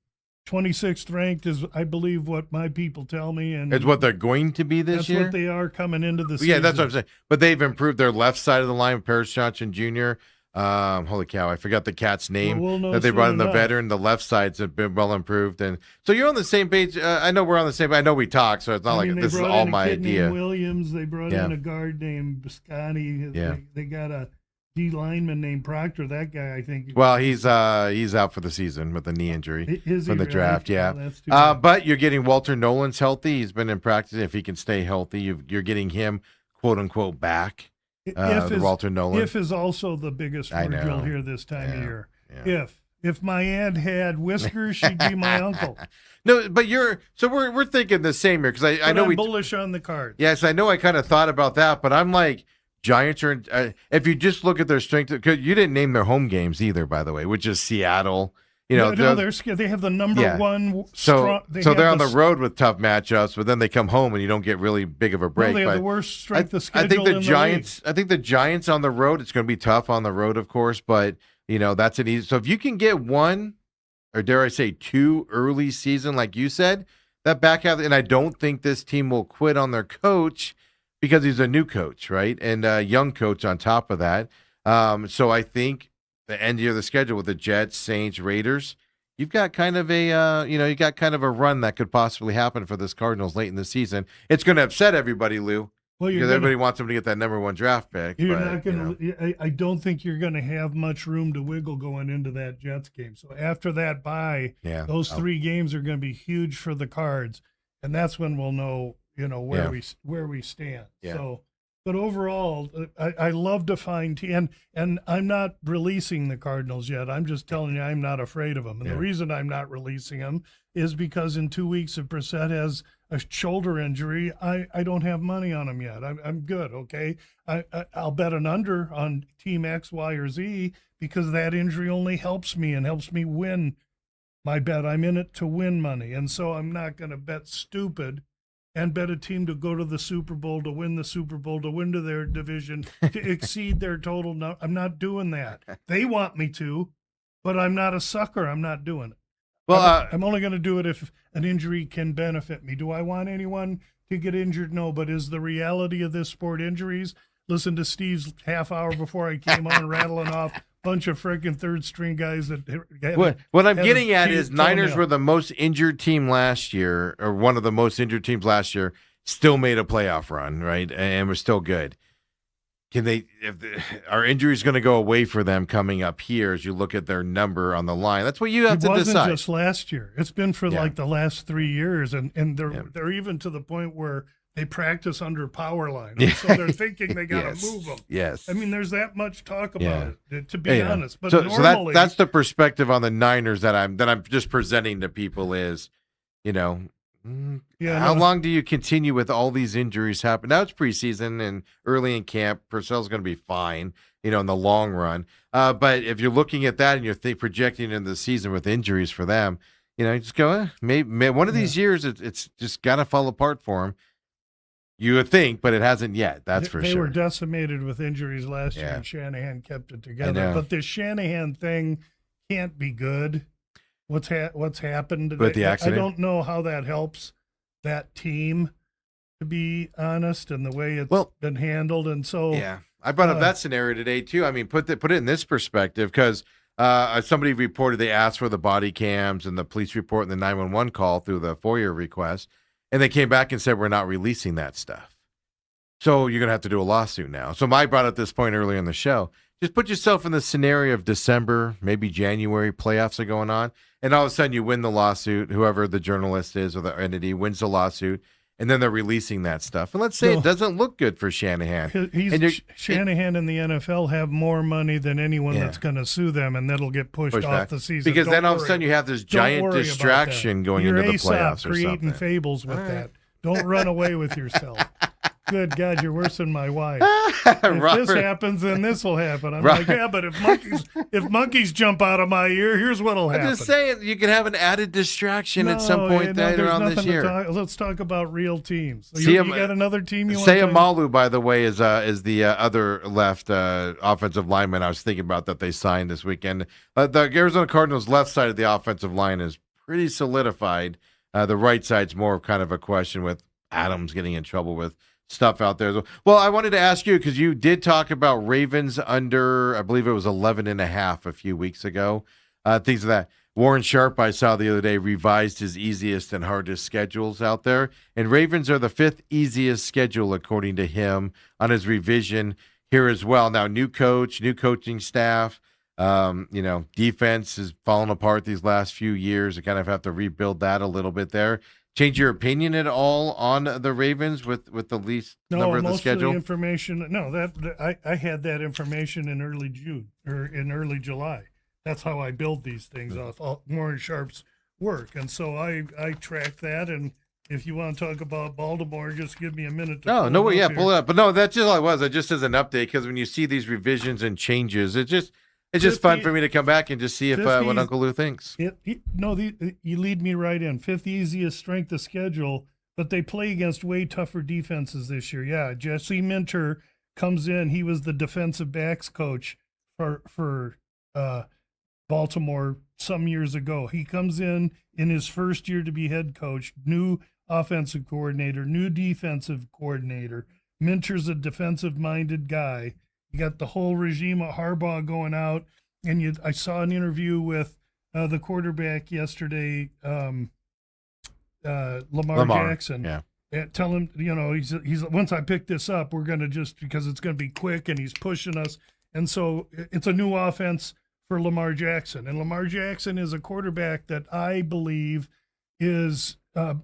26th ranked is, I believe, what my people tell me, and it's what they're going to be this year. That's what they are coming into the season. Yeah, that's what I'm saying. But they've improved their left side of the line. Paris Johnson Jr. Holy cow, I forgot the cat's name that they brought in. The veteran. The left sides have been well improved, and so you're on the same page. I know we're on the same. I know we talk, so it's not like this is all my idea. Williams, they brought in a guard named Biscotti. Yeah. They got a D lineman named Proctor. That guy, I think. Well, he's out for the season with a knee injury from the draft. Yeah. But you're getting Walter Nolan's healthy. He's been in practice. If he can stay healthy, you're getting him, quote unquote, back. Walter Nolan. If is also the biggest word you'll hear this time of year. Yeah. If my aunt had whiskers, she'd be my uncle. No, but we're thinking the same here, because I know I'm bullish on the Cards. Yes, I know. I kind of thought about that, but I'm like, Giants are. If you just look at their strength, because you didn't name their home games either, by the way, which is Seattle. They have the number one. So they're on the road with tough matchups, but then they come home and you don't get really big of a break. They have the worst strength of schedule. I think the Giants. I think the Giants on the road. It's going to be tough on the road, of course, but that's an easy. So if you can get 1, or dare I say 2 early season, like you said, that back half, and I don't think this team will quit on their coach, because he's a new coach, right, and a young coach on top of that. So I think the end of the schedule with the Jets, Saints, Raiders, you've got kind of a run that could possibly happen for this Cardinals late in the season. It's going to upset everybody, Lou. Well, because everybody wants them to get that number 1 draft pick. You're not going to. I don't think you're going to have much room to wiggle going into that Jets game. So after that bye, those 3 games are going to be huge for the Cards, and that's when we'll know where we stand. Yeah. So. But overall, I love to find and I'm not releasing the Cardinals yet. I'm just telling you I'm not afraid of them. And the reason I'm not releasing them is because in 2 weeks, if Brissett has a shoulder injury, I don't have money on him yet. I'm good, okay? I'll bet an under on Team X, Y, or Z, because that injury only helps me and helps me win my bet. I'm in it to win money. And so I'm not going to bet stupid and bet a team to go to the Super Bowl, to win the Super Bowl, to win to their division, to exceed their total. No, I'm not doing that. They want me to, but I'm not a sucker. I'm not doing it. Well, I'm only going to do it if an injury can benefit me. Do I want anyone to get injured? No, but is the reality of this sport injuries? Listen to Steve's half hour before I came on rattling off a bunch of freaking third-string guys that what I'm getting at is Niners were the most injured team last year, or one of the most injured teams last year, still made a playoff run, right? And we're still good. Are injuries going to go away for them coming up here as you look at their number on the line? That's what you have to decide. It wasn't just last year. It's been for like the last 3 years, and they're even to the point where they practice under power line. So they're thinking they got to move them. Yes. I mean, there's that much talk about it, to be honest. But normally, that's the perspective on the Niners that I'm just presenting to people is, how long do you continue with all these injuries happen? Now it's preseason and early in camp. Purcell's going to be fine, in the long run. But if you're looking at that and you're projecting into the season with injuries for them, you just go, maybe one of these years it's just got to fall apart for them. You would think, but it hasn't yet. That's for sure. They were decimated with injuries last year, and Shanahan kept it together. But this Shanahan thing can't be good. what's happened With the I accident? don't know how that helps that team, to be honest, and the way it's Well, been handled. And so yeah, I brought up that scenario today too. I mean, put it in this perspective, because somebody reported they asked for the body cams and the police report and the 911 call through the FOIA request, and they came back and said we're not releasing that stuff. So you're gonna have to do a lawsuit now. So I brought up this point earlier in the show. Just put yourself in the scenario of December, maybe January, playoffs are going on, and all of a sudden you win the lawsuit. Whoever the journalist is or the entity wins the lawsuit, and then they're releasing that stuff. And let's say it doesn't look good for Shanahan. Shanahan and the NFL have more money than anyone that's going to sue them, and that'll get pushed off back the season. because then all of a sudden you have this giant distraction going You're into the Aesop playoffs or creating something. fables with that. Don't run away with yourself. Good God, you're worse than my wife. If this happens, then this will happen. I'm like, yeah, but if monkeys jump out of my ear, here's what'll happen. I'm just saying, you can have an added distraction at some point later on this year. Let's talk about real teams. See, you got another team you want to Sayamalu, by the way, is the other left offensive lineman I was thinking about that they signed this weekend. The Arizona Cardinals' left side of the offensive line is pretty solidified. The right side's more kind of a question, with Adams getting in trouble with stuff out there. Well, I wanted to ask you, because you did talk about Ravens under, I believe it was 11.5 a few weeks ago. Things of that. Warren Sharp, I saw the other day, revised his easiest and hardest schedules out there. And Ravens are the 5th easiest schedule, according to him, on his revision here as well. Now, new coach, new coaching staff. Defense has fallen apart these last few years. You kind of have to rebuild that a little bit there. Change your opinion at all on the Ravens with the least number of the schedule? Of the information. No, I had that information in early June or in early July. That's how I build these things off Warren Sharp's work, and so I track that. And if you want to talk about Baltimore, just give me a minute. Pull it up. But no, that's just all it was. Just as an update, because when you see these revisions and changes, it's just fun for me to come back and just see if what Uncle Lou thinks. You lead me right in. 5th easiest strength of schedule, but they play against way tougher defenses this year. Yeah, Jesse Minter comes in. He was the defensive backs coach for Baltimore some years ago. He comes in his first year to be head coach, new offensive coordinator, new defensive coordinator. Minter's a defensive-minded guy. You got the whole regime of Harbaugh going out, and I saw an interview with the quarterback yesterday, Lamar Jackson. Yeah. Tell him, he's once I pick this up, we're going to because it's going to be quick, and he's pushing us. And so it's a new offense for Lamar Jackson. And Lamar Jackson is a quarterback that I believe is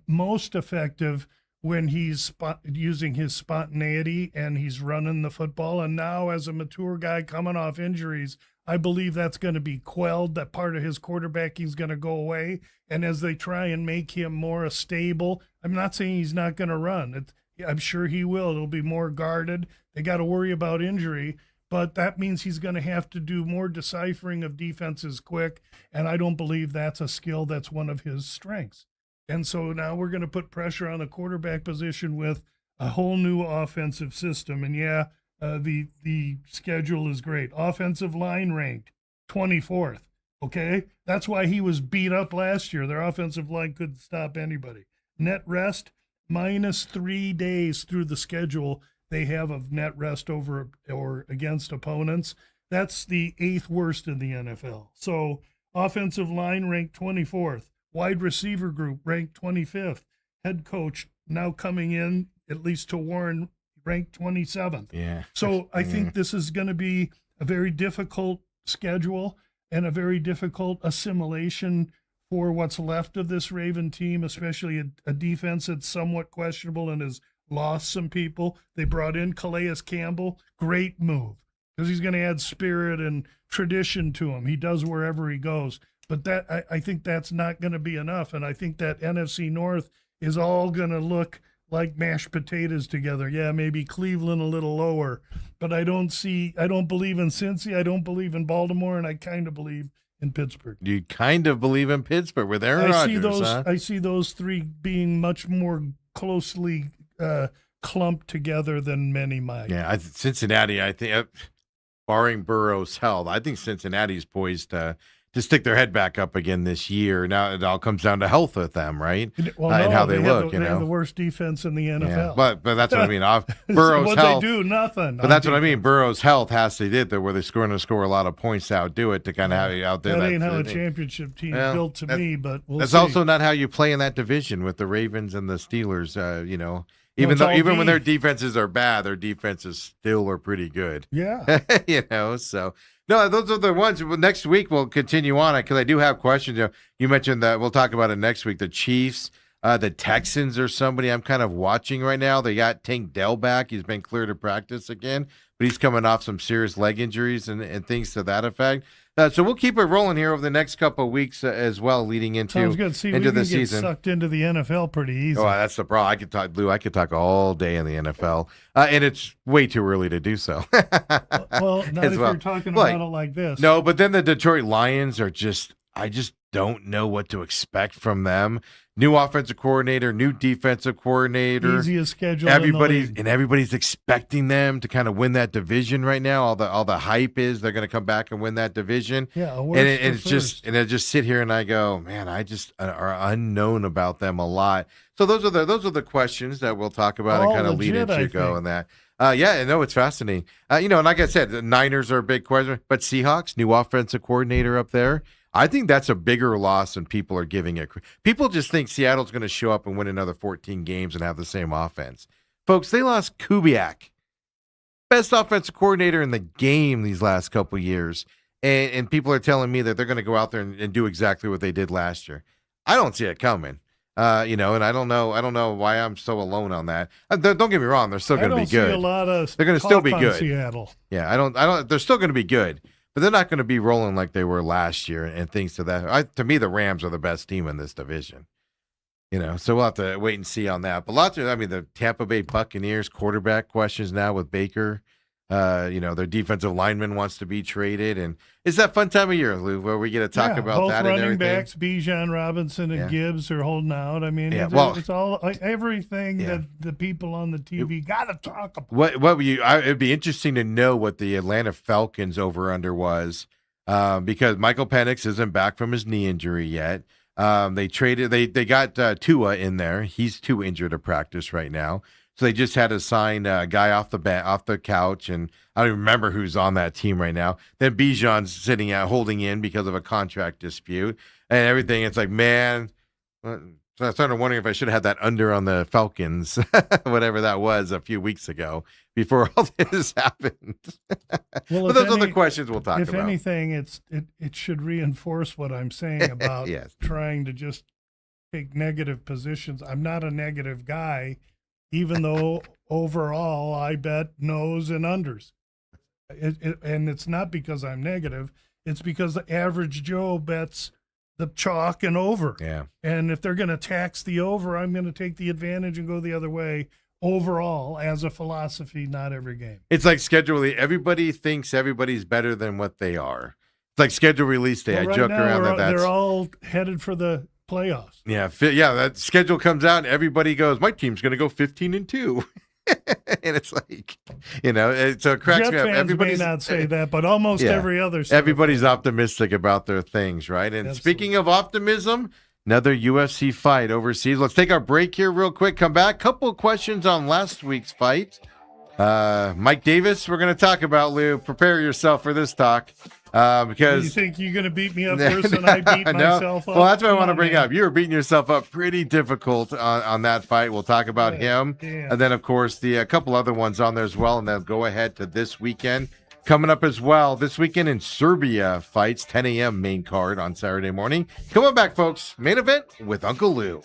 most effective when he's using his spontaneity and he's running the football. And now, as a mature guy coming off injuries, I believe that's going to be quelled. That part of his quarterbacking is going to go away. And as they try and make him more stable, I'm not saying he's not going to run. I'm sure he will. It'll be more guarded. They got to worry about injury, but that means he's going to have to do more deciphering of defenses quick. And I don't believe that's a skill that's one of his strengths. And so now we're going to put pressure on the quarterback position with a whole new offensive system. And the schedule is great. Offensive line ranked 24th. Okay. That's why he was beat up last year. Their offensive line couldn't stop anybody. Net rest, -3 days through the schedule they have of net rest over or against opponents. That's the 8th worst in the NFL. So offensive line ranked 24th. Wide receiver group ranked 25th. Head coach now coming in, at least to Warren, ranked 27th. Yeah. So I think this is going to be a very difficult schedule and a very difficult assimilation for what's left of this Raven team, especially a defense that's somewhat questionable and has lost some people. They brought in Calais Campbell. Great move, because he's going to add spirit and tradition to him. He does wherever he goes. But that I think that's not going to be enough. And I think that NFC North is all going to look like mashed potatoes together. Yeah, maybe Cleveland a little lower. But I don't believe in Cincy. I don't believe in Baltimore. And I kind of believe in Pittsburgh. You kind of believe in Pittsburgh with Aaron Rodgers, huh? I see those three being much more closely clumped together than many might. Yeah, Cincinnati, I think, barring Burrow's health, I think Cincinnati's poised to to stick their head back up again this year. Now it all comes down to health with them, right? Well, And how they look. They have the worst defense in the NFL. Yeah. But that's what I mean. Burrow's what health. they do, nothing. But that's what I mean. Burrow's health has to do there, where they're going to score a lot of points to outdo it to kind of have you out there. That ain't how a championship team is built to me, but we'll that's see. also not how you play in that division with the Ravens and the Steelers. Even when their defenses are bad, their defenses still are pretty good. Yeah. So no, those are the ones. Well, next week we'll continue on it because I do have questions. You mentioned that we'll talk about it next week. The Chiefs, the Texans are somebody I'm kind of watching right now. They got Tank Dell back. He's been cleared to practice again, but he's coming off some serious leg injuries and things to that effect. So we'll keep it rolling here over the next couple of weeks as well, leading into Sounds good. See, into we the can season. Get sucked into the NFL pretty easy. Oh, that's the problem. I could talk, Lou. I could talk all day in the NFL, and it's way too early to do so. Well, not if you're talking about it like this. No, but then the Detroit Lions are I just don't know what to expect from them. New offensive coordinator, new defensive coordinator. Easiest schedule. Everybody's expecting them to kind of win that division right now. All the hype is they're going to come back and win that division. Yeah, I just sit here and I go, man, I just are unknown about them a lot. So those are the questions that we'll talk about and kind of lead into going that. It's fascinating. And like I said, the Niners are a big question, but Seahawks, new offensive coordinator up there. I think that's a bigger loss than people are giving it. People just think Seattle's going to show up and win another 14 games and have the same offense. Folks, they lost Kubiak, best offensive coordinator in the game these last couple of years. And people are telling me that they're going to go out there and do exactly what they did last year. I don't see it coming. And I don't know why I'm so alone on that. Don't get me wrong; they're still going to be good. See a lot of they're going to still be good. Seattle. Yeah, I don't. They're still going to be good, but they're not going to be rolling like they were last year and things to that. To me, the Rams are the best team in this division. So we'll have to wait and see on that. But the Tampa Bay Buccaneers quarterback questions now with Baker. Their defensive lineman wants to be traded, and it's that fun time of year, Lou, where we get to talk about both that and everything. Running backs, Bijan Robinson and Gibbs are holding out. I mean, it's all everything that the people on the TV got to talk about. It'd be interesting to know what the Atlanta Falcons over/under was, because Michael Penix isn't back from his knee injury yet. They got Tua in there. He's too injured to practice right now. So they just had to sign a guy off the couch, and I don't even remember who's on that team right now. Then Bijan's sitting out holding in because of a contract dispute and everything. It's like, man, so I started wondering if I should have had that under on the Falcons, whatever that was a few weeks ago before all this happened. Well, but those are the questions we'll talk about. If anything, it should reinforce what I'm saying about trying to just take negative positions. I'm not a negative guy. Even though overall I bet no's and unders. And it's not because I'm negative. It's because the average Joe bets the chalk and over. Yeah. And if they're going to tax the over, I'm going to take the advantage and go the other way overall as a philosophy, not every game. It's like schedule. Everybody thinks everybody's better than what they are. It's like schedule release day. Well, I joke around that they're all headed for the playoffs. Yeah, that schedule comes out and everybody goes, my team's going to go 15-2. And it's like, so it cracks me up. Everybody may not say that, but almost every other. Everybody's optimistic about their things, right? And speaking of optimism, another UFC fight overseas. Let's take our break here real quick. Come back. Couple of questions on last week's fight. Mike Davis, we're going to talk about, Lou. Prepare yourself for this talk. Because you think you're going to beat me up worse than I beat myself up? Well, that's what I want to bring up. You were beating yourself up pretty difficult on that fight. We'll talk about him. Damn. And then, of course, a couple other ones on there as well. And then go ahead to this weekend. Coming up as well, this weekend in Serbia fights, 10 a.m. main card on Saturday morning. Come on back, folks. Main event with Uncle Lou.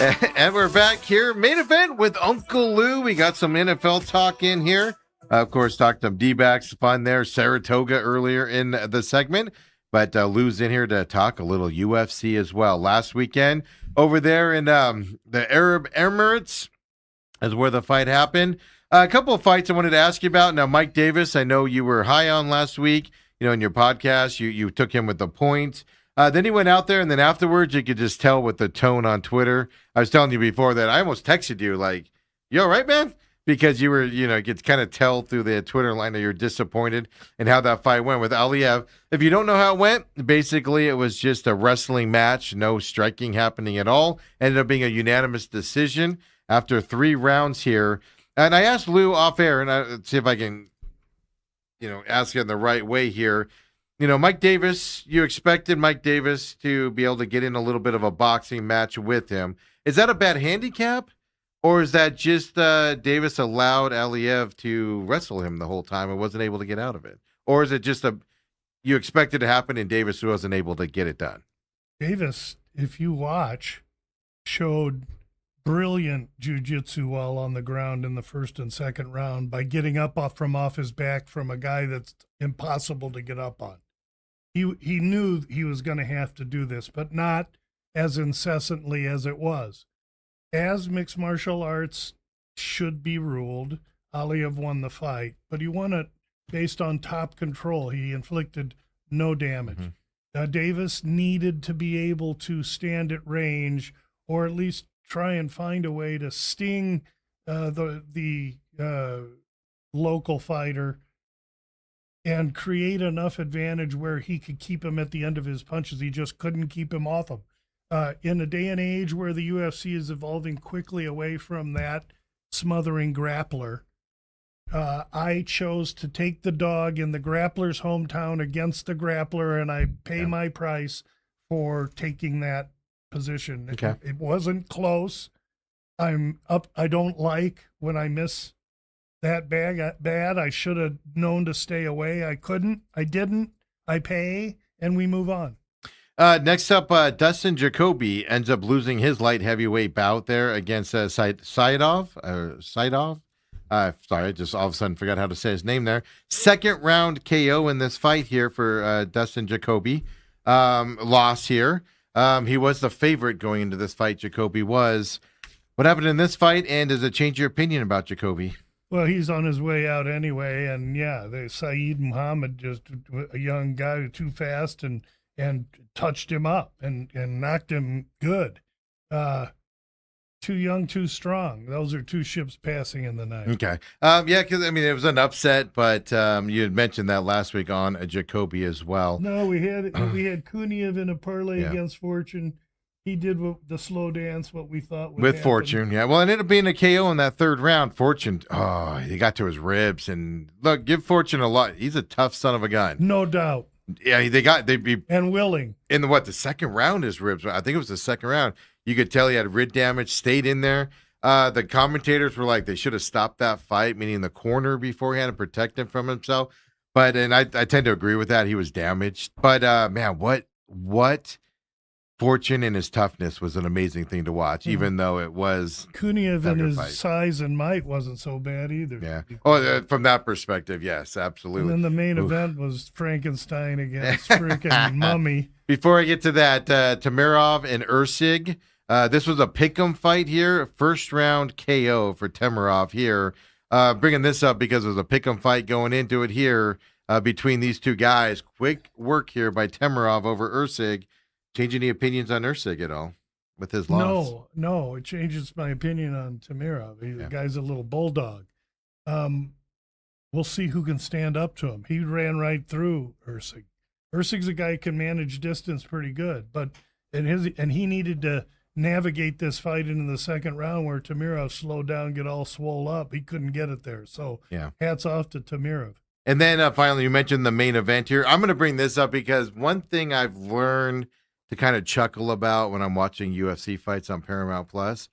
And we're back here. Main event with Uncle Lou. We got some NFL talk in here. Of course, talked some D-backs fun there. Saratoga earlier in the segment. But Lou's in here to talk a little UFC as well. Last weekend over there in the Arab Emirates is where the fight happened. A couple of fights I wanted to ask you about. Now, Mike Davis, I know you were high on last week. You know, in your podcast, you took him with the points. Then he went out there, and then afterwards, you could just tell with the tone on Twitter. I was telling you before that I almost texted you like, "You all right, man?" Because you were, you could kind of tell through the Twitter line that you're disappointed in how that fight went with Aliyev. If you don't know how it went, basically it was just a wrestling match, no striking happening at all. Ended up being a unanimous decision after 3 rounds here. And I asked Lou off air, and I see if I can, ask it in the right way here. Mike Davis, you expected Mike Davis to be able to get in a little bit of a boxing match with him. Is that a bad handicap? Or is that just Davis allowed Aliyev to wrestle him the whole time and wasn't able to get out of it? Or is it just you expected to happen and Davis wasn't able to get it done? Davis, if you watch, showed brilliant jiu-jitsu while on the ground in the first and second round by getting up off his back from a guy that's impossible to get up on. He knew he was going to have to do this, but not as incessantly as it was. As mixed martial arts should be ruled, Aliyev won the fight, but he won it based on top control. He inflicted no damage. Davis needed to be able to stand at range, or at least try and find a way to sting the local fighter and create enough advantage where he could keep him at the end of his punches. He just couldn't keep him off him. In a day and age where the UFC is evolving quickly away from that smothering grappler, I chose to take the dog in the grappler's hometown against the grappler, and I pay my price for taking that position. Okay. It wasn't close. I'm up. I don't like when I miss that bad. I should have known to stay away. I couldn't. I didn't. I pay, and we move on. Next up, Dustin Jacoby ends up losing his light heavyweight bout there against Saidov. Sorry, I just all of a sudden forgot how to say his name there. Second round KO in this fight here for Dustin Jacoby. Loss here. He was the favorite going into this fight, Jacoby was. What happened in this fight, and does it change your opinion about Jacoby? Well, he's on his way out anyway, and the Saeed Muhammad, just a young guy too fast and touched him up and knocked him good. Too young, too strong. Those are 2 ships passing in the night. Okay. Because, it was an upset, but you had mentioned that last week on Jacoby as well. No, we had Kuniev in a parlay against Fortune. He did the slow dance, what we thought would happen. Fortune, yeah. Well, it ended up being a KO in that third round. Fortune, he got to his ribs. And, look, give Fortune a lot. He's a tough son of a gun. No doubt. Yeah, they'd be and willing in the second round. His ribs, I think it was the second round. You could tell he had rib damage, stayed in there. The commentators were like they should have stopped that fight, meaning the corner beforehand, and protect him from himself. But I tend to agree with that. He was damaged. But man, what Fortune and his toughness was an amazing thing to watch, even though it was Kuniev and his size and might wasn't so bad either. Yeah. Oh, from that perspective, yes, absolutely. And then the main event was Frankenstein against freaking Mummy. Before I get to that, Tamirov and Ursig. This was a pick'em fight here. First round KO for Tamirov here. Bringing this up because there's a pick'em fight going into it here between these 2 guys. Quick work here by Tamirov over Ursig. Change any opinions on Ursig at all with his loss? No, it changes my opinion on Tamirov. The guy's a little bulldog. We'll see who can stand up to him. He ran right through Ursig. Ursig's a guy who can manage distance pretty good, but he needed to navigate this fight into the second round where Tamirov slowed down, get all swole up. He couldn't get it there. So hats off to Tamirov. And then finally, you mentioned the main event here. I'm going to bring this up because one thing I've learned to kind of chuckle about when I'm watching UFC fights on Paramount Plus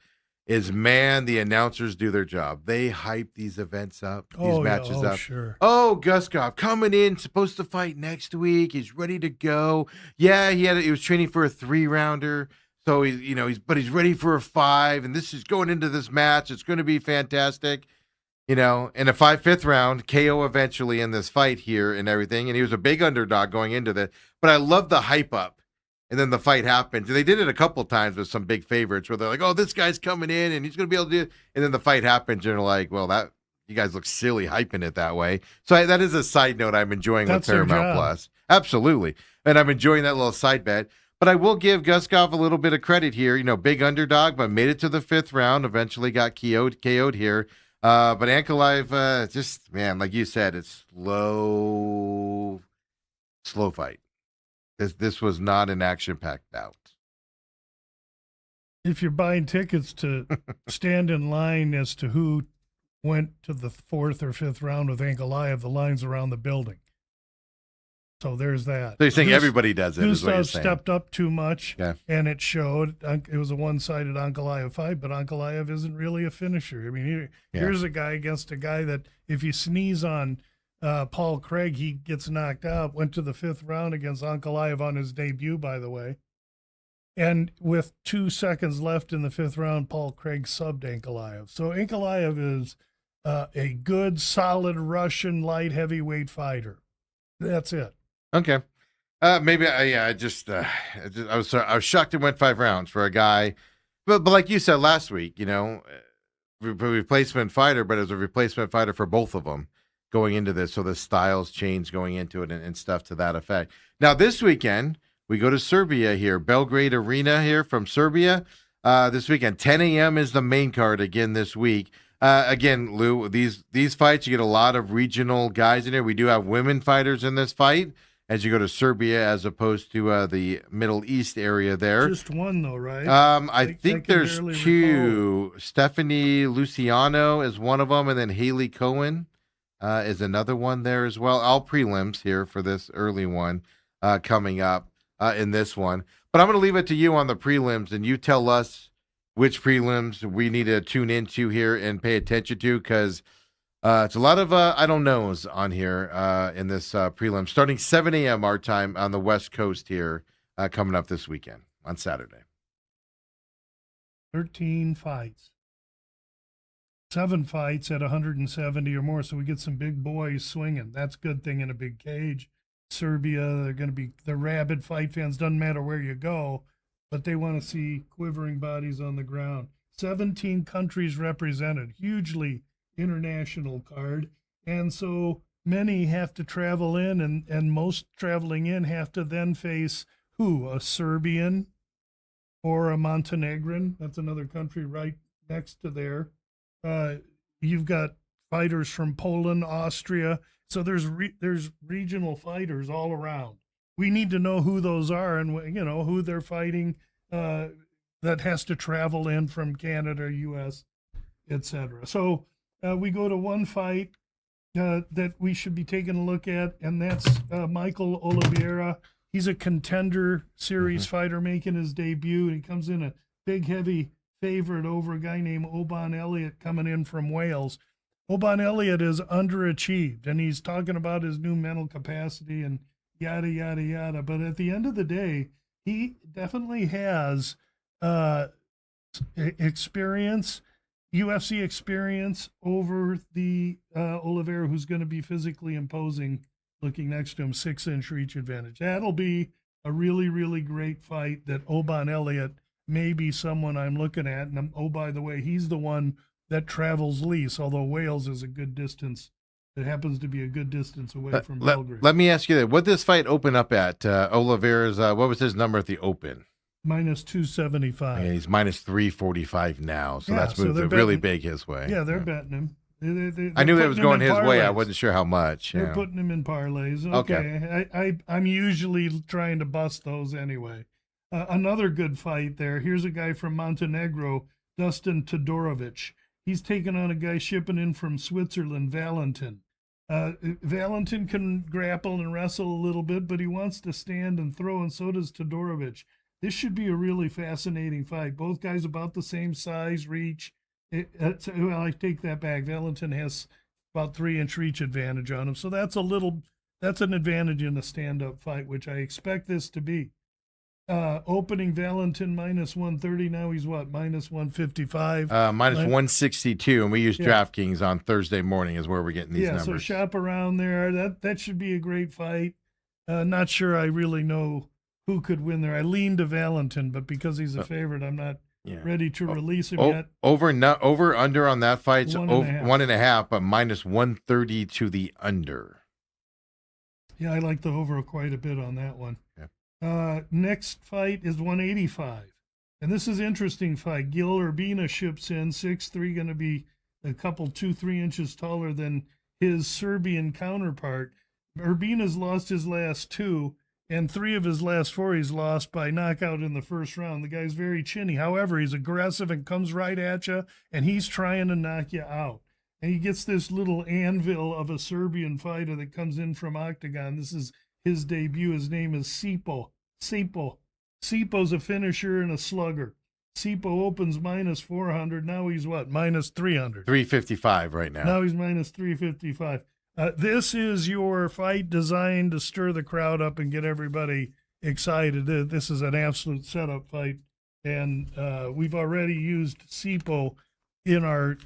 is, man, the announcers do their job. They hype these events up, these matches up. Sure. Oh, Guskov coming in, supposed to fight next week. He's ready to go. Yeah, he was training for a 3-rounder. So he's ready for a 5, and this is going into this match. It's going to be fantastic. In a 5/5 round, KO eventually in this fight here and everything. And he was a big underdog going into that. But I love the hype up. And then the fight happened. They did it a couple times with some big favorites where they're like, oh, this guy's coming in and he's going to be able to do it. And then the fight happens and they're like, well, that you guys look silly hyping it that way. So that is a side note I'm enjoying with Paramount Plus. Absolutely. And I'm enjoying that little side bet. But I will give Guskov a little bit of credit here. Big underdog, but made it to the 5th round. Eventually got KO'd here. But Ankalaev, just, man, like you said, it's slow fight. This was not an action-packed bout. If you're buying tickets to stand in line as to who went to the 4th or 5th round with Ankalaev, the line's around the building. So there's that. So you're saying everybody does it, is what you're saying. Stepped up too much, yeah. And it showed. It was a one-sided Ankalaev fight, but Ankalaev isn't really a finisher. I mean, here's a guy against a guy that if you sneeze on Paul Craig, he gets knocked out. Went to the 5th round against Ankalaev on his debut, by the way. And with 2 seconds left in the 5th round, Paul Craig subbed Ankalaev. So Ankalaev is a good, solid Russian light heavyweight fighter. That's it. Okay. Maybe I was shocked it went 5 rounds for a guy, but like you said last week, replacement fighter, but it was a replacement fighter for both of them going into this. So the styles change going into it and stuff to that effect. Now this weekend we go to Serbia here, Belgrade Arena here from Serbia. This weekend, 10 a.m. is the main card again this week. Again, Lou, these fights, you get a lot of regional guys in here. We do have women fighters in this fight as you go to Serbia as opposed to the Middle East area there. Just one, though, right? I think there's 2. Recall. Stephanie Luciano is one of them, and then Haley Cohen is another one there as well. All prelims here for this early one coming up in this one. But I'm going to leave it to you on the prelims, and you tell us which prelims we need to tune into here and pay attention to, because it's a lot of I don't knows on here in this prelim, starting 7 a.m. our time on the West Coast here, coming up this weekend on Saturday. 13 fights. 7 fights at 170 or more, so we get some big boys swinging. That's a good thing in a big cage. Serbia, they're going to be the rabid fight fans. Doesn't matter where you go, but they want to see quivering bodies on the ground. 17 countries represented, hugely international card. And so many have to travel in, and most traveling in have to then face who? A Serbian or a Montenegrin. That's another country right next to there. You've got fighters from Poland, Austria. So there's regional fighters all around. We need to know who those are and who they're fighting. That has to travel in from Canada, U.S., etc. So we go to one fight that we should be taking a look at, and that's Michael Oliveira. He's a contender series fighter making his debut. He comes in a big, heavy favorite over a guy named Oban Elliott coming in from Wales. Oban Elliott is underachieved, and he's talking about his new mental capacity and yada, yada, yada. But at the end of the day, he definitely has experience, UFC experience over the Oliveira, who's going to be physically imposing, looking next to him, 6-inch reach advantage. That'll be a really, really great fight that Oban Elliott may be someone I'm looking at. And oh, by the way, he's the one that travels least, although Wales is a good distance. It happens to be a good distance away from Belgrade. Let me ask you that. What did this fight open up at? Oliveira's, what was his number at the open? Minus 275. Yeah, he's minus 345 now, so that's moved really big his way. Yeah, they're betting him. I knew it was going his way. I wasn't sure how much. They're putting him in parlays. Okay. I'm usually trying to bust those anyway. Another good fight there. Here's a guy from Montenegro, Dustin Todorovic. He's taking on a guy shipping in from Switzerland, Valentin. Valentin can grapple and wrestle a little bit, but he wants to stand and throw, and so does Todorovic. This should be a really fascinating fight. Both guys about the same size, reach. Well, I take that back. Valentin has about 3-inch reach advantage on him, so that's an advantage in a stand-up fight, which I expect this to be. Opening Valentin minus 130. Now he's what? Minus 155. Minus 162, and we use Yeah. DraftKings on Thursday morning is where we're getting these So numbers. shop around there. That should be a great fight. Not sure I really know who could win there. I lean to Valentin, but because he's a favorite, I'm not ready to release him yet. Over under on that fight's 1.5. 1.5, but minus 130 to the under. Yeah, I like the over quite a bit on that one. Yeah. Next fight is 185. And this is an interesting fight. Gil Urbina ships in, 6'3", going to be a couple 2-3 inches taller than his Serbian counterpart. Urbina's lost his last 2, and 3 of his last 4 he's lost by knockout in the first round. The guy's very chinny. However, he's aggressive and comes right at you, and he's trying to knock you out. And he gets this little anvil of a Serbian fighter that comes in from Octagon. This is his debut. His name is Sipo. Sipo's a finisher and a slugger. Sipo opens minus 400. Now he's what? Minus 300. 355 right now. Now he's minus 355. This is your fight designed to stir the crowd up and get everybody excited. This is an absolute setup fight. And we've already used Sipo in our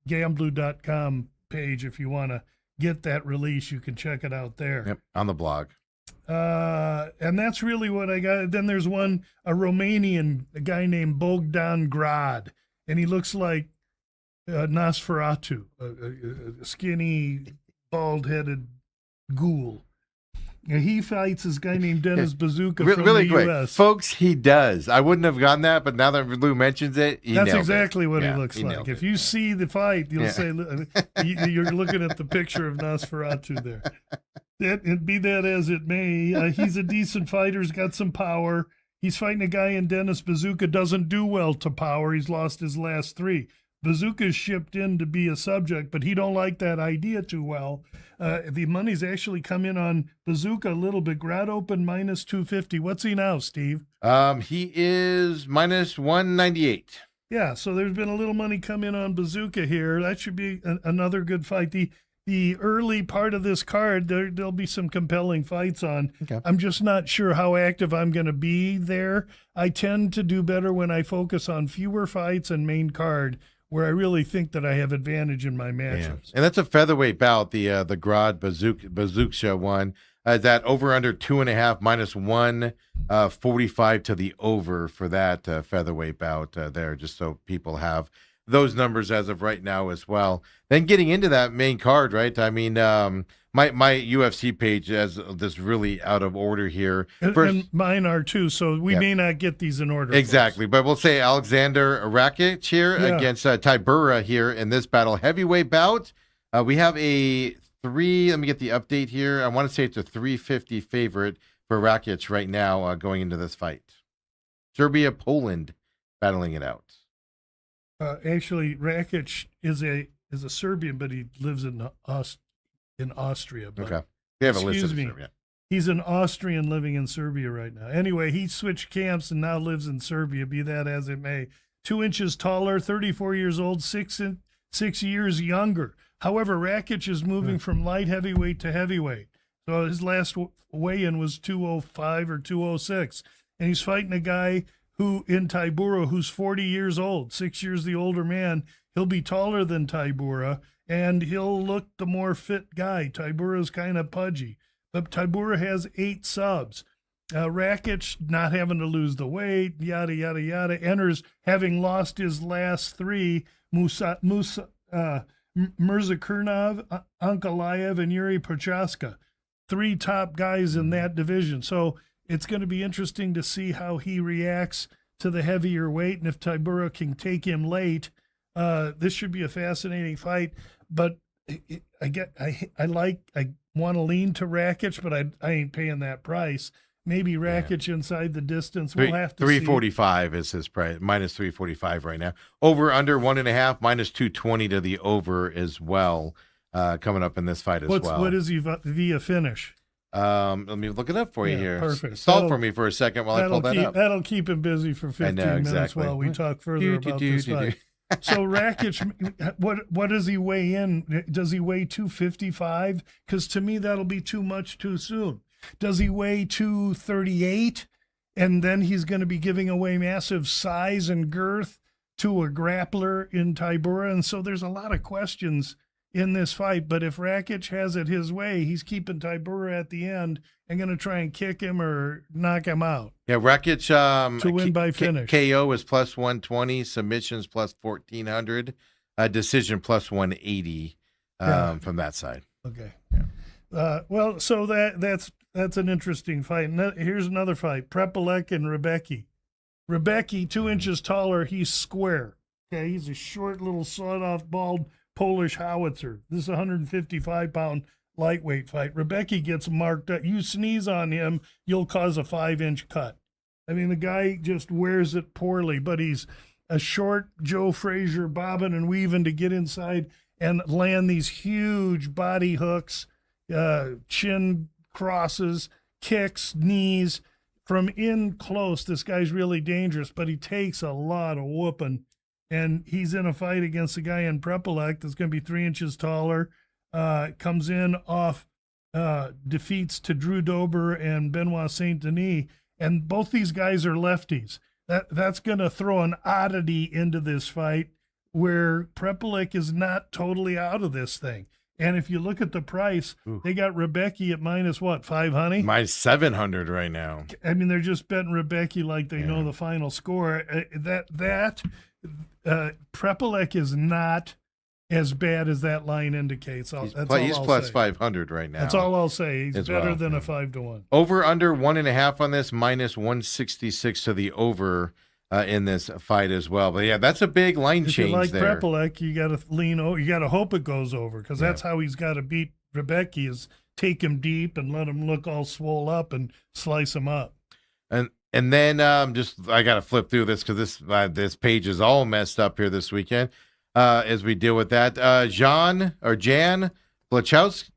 Gamblu.com page. If you want to get that release, you can check it out there. Yep, on the blog. And that's really what I got. Then there's a Romanian, a guy named Bogdan Grad, and he looks like Nosferatu, a skinny, bald-headed ghoul. And he fights this guy named Dennis Bazooka from Really the quick, U.S. folks, he does. I wouldn't have gotten that, but now that Lou mentions it, That's exactly what he looks like. nailed If it. you see the fight, you'll say you're looking at the picture of Nosferatu there. And be that as it may, he's a decent fighter. He's got some power. He's fighting a guy in Dennis Bazooka. Doesn't do well to power. He's lost his last 3. Bazooka's shipped in to be a subject, but he don't like that idea too well. The money's actually come in on Bazooka a little bit. Grad open minus 250. What's he now, Steve? He is minus 198. Yeah, so there's been a little money come in on Bazooka here. That should be another good fight. The early part of this card, there'll be some compelling fights on. Okay. I'm just not sure how active I'm going to be there. I tend to do better when I focus on fewer fights and main card, where I really think that I have advantage in my matchups. And that's a featherweight bout, the Grad Bazooka one. That over under 2.5 minus 145 to the over for that featherweight bout there, just so people have those numbers as of right now as well. Then getting into that main card, right? I mean, my UFC page has this really out of order here. And mine are too, so we may not get these in order. Exactly, but we'll say Alexander Rakic here against Tybura here in this battle heavyweight bout. We have a 3. Let me get the update here. I want to say it's a 350 favorite for Rakic right now going into this fight. Serbia, Poland battling it out. Actually, Rakic is a Serbian, but he lives in Austria. But Okay, they have a list of excuse me. Serbia. He's an Austrian living in Serbia right now. Anyway, he switched camps and now lives in Serbia, be that as it may. 2 inches taller, 34 years old, 6 years younger. However, Rakic is moving from light heavyweight to heavyweight. So his last weigh-in was 205 or 206. And he's fighting a guy in Tybura, who's 40 years old, 6 years the older man. He'll be taller than Tybura, and he'll look the more fit guy. Tybura's kind of pudgy. But Tybura has 8 subs. Rakic, not having to lose the weight, yada, yada, yada, enters having lost his last 3, Mirzakurnov, Ankalaev, and Yuri Prochaska. 3 top guys in that division. So it's going to be interesting to see how he reacts to the heavier weight, and if Tybura can take him late, this should be a fascinating fight. But I want to lean to Rakic, but I ain't paying that price. Maybe Rakic inside the distance. We'll have to 345 is his price, minus 345 right now. Over under 1.5, minus 220 to the over as well. Coming up in this fight as well. What is he via finish? Let me look it up for you here. Perfect. Stall for me for a second while I pull that up. That'll keep him busy for 15 minutes while we talk further about this fight. So Rakic, what does he weigh in? Does he weigh 255? Because to me, that'll be too much too soon. Does he weigh 238? And then he's going to be giving away massive size and girth to a grappler in Tybura. And so there's a lot of questions in this fight. But if Rakic has it his way, he's keeping Tybura at the end and going to try and kick him or knock him out. Yeah, Rakic to win by finish. KO is plus 120, submissions plus 1,400, decision plus 180 from that side. Okay. Yeah. Well, so that's an interesting fight. And here's another fight: Prepolek and Rebecki. Rebecki, 2 inches taller. He's square. Okay, he's a short, little sawed-off, bald Polish howitzer. This is a 155-pound lightweight fight. Rebecki gets marked up. You sneeze on him, you'll cause a 5-inch cut. I mean, the guy just wears it poorly, but he's a short Joe Frazier bobbing and weaving to get inside and land these huge body hooks, chin crosses, kicks, knees. From in close, this guy's really dangerous, but he takes a lot of whooping. And he's in a fight against a guy in Prepolek that's going to be 3 inches taller, comes in off defeats to Drew Dober and Benoit Saint Denis. And both these guys are lefties. That's going to throw an oddity into this fight where Prepolek is not totally out of this thing. And if you look at the price, they got Rebecki at minus what, 500? Minus 700 right now. I mean, they're just betting Rebecki like they know the final score. Prepolek is not as bad as that line indicates. He's plus 500 right now. That's all I'll say. He's better than a 5-1. Over under 1.5 on this, minus 166 to the over in this fight as well. But yeah, that's a big line change there. If you like Prepolek, you got to lean over. You got to hope it goes over because that's how he's got to beat Rebecki, is take him deep and let him look all swole up and slice him up. And then I got to flip through this because this page is all messed up here this weekend as we deal with that. Jan Blachowicz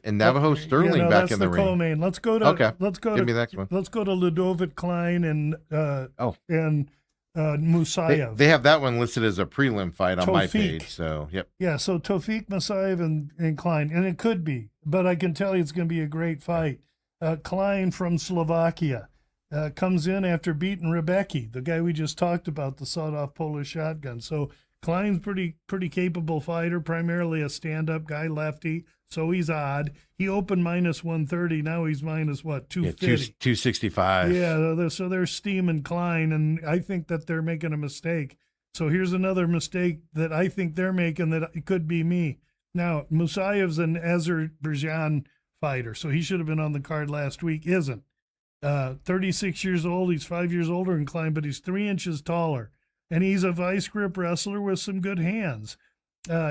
and Navajo Sterling back in the ring. Co-main. Let's go to Give me the next one. Let's go to Ludovic Klein and Musayev. They have that one listed as a prelim fight on my page. So yeah. So Tofik Musayev and Klein, and it could be, but I can tell you it's going to be a great fight. Klein from Slovakia comes in after beating Rebecki, the guy we just talked about, the sawed-off Polish shotgun. So Klein's pretty capable fighter, primarily a stand-up guy, lefty. So he's odd. He opened minus 130. Now he's minus what, 250? 265. Yeah, so they're steaming Klein, and I think that they're making a mistake. So here's another mistake that I think they're making that it could be me. Now, Musayev's an Azerbaijan fighter, so he should have been on the card last week. Isn't. 36 years old. He's 5 years older than Klein, but he's 3 inches taller. And he's a vice grip wrestler with some good hands.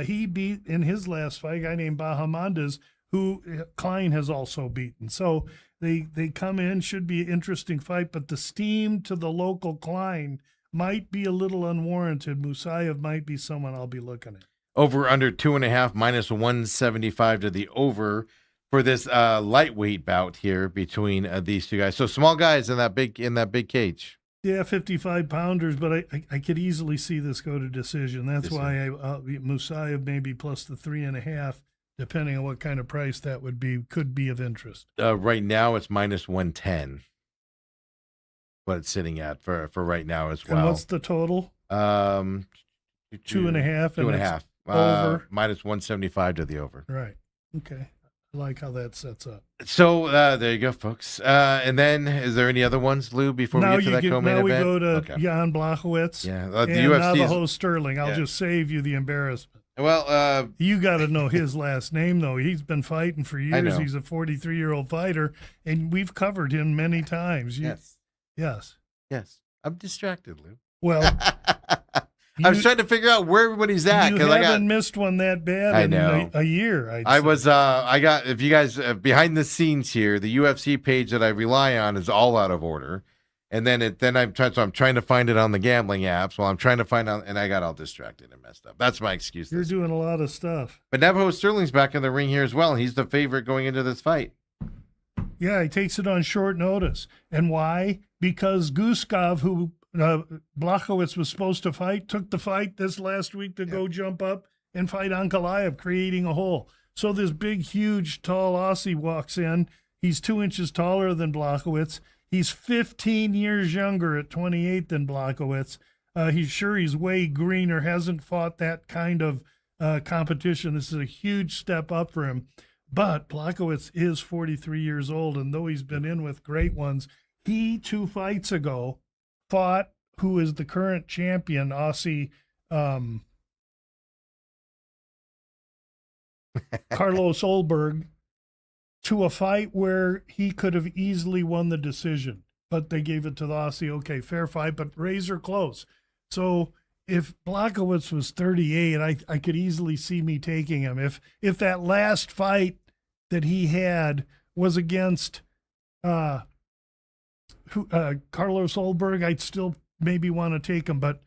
He beat, in his last fight, a guy named Bahamondes, who Klein has also beaten. So they come in, should be an interesting fight, but the steam to the local Klein might be a little unwarranted. Musayev might be someone I'll be looking at. Over under 2.5, minus 175 to the over for this lightweight bout here between these two guys. So small guys in that big cage. Yeah, 55-pounders, but I could easily see this go to decision. That's why Musayev maybe plus the 3.5, depending on what kind of price that would be, could be of interest. Right now it's minus 110. What it's sitting at for right now as well. And what's the total? 2.5. 2.5. Over. Minus 175 to the over. Right. Okay. I like how that sets up. So there you go, folks. And then, is there any other ones, Lou, before we get to that co-main event? Now we go to Jan Blachowicz and Navajo Sterling. I'll just save you the embarrassment. Well, you got to know his last name, though. He's been fighting for years. He's a 43-year-old fighter, and we've covered him many times. Yes. I'm distracted, Lou. Well, I was trying to figure out where everybody's at. You haven't missed one that bad in a year. I got, if you guys, behind the scenes here, the UFC page that I rely on is all out of order. And then I'm trying to find it on the gambling apps while I'm trying to find out, and I got all distracted and messed up. That's my excuse. You're doing a lot of stuff. But Navajo Sterling's back in the ring here as well. He's the favorite going into this fight. Yeah, he takes it on short notice. And why? Because Guskov, who Blachowicz was supposed to fight, took the fight this last week to go jump up and fight Ankalaev, creating a hole. So this big, huge, tall Aussie walks in. He's 2 inches taller than Blachowicz. He's 15 years younger at 28 than Blachowicz. He's way greener, hasn't fought that kind of competition. This is a huge step up for him. But Blachowicz is 43 years old, and though he's been in with great ones, he 2 fights ago fought who is the current champion, Aussie Carlos Olberg, to a fight where he could have easily won the decision, but they gave it to the Aussie. Okay, fair fight, but razor close. So if Blachowicz was 38, I could easily see me taking him. If that last fight that he had was against Carlos Olberg, I'd still maybe want to take him. But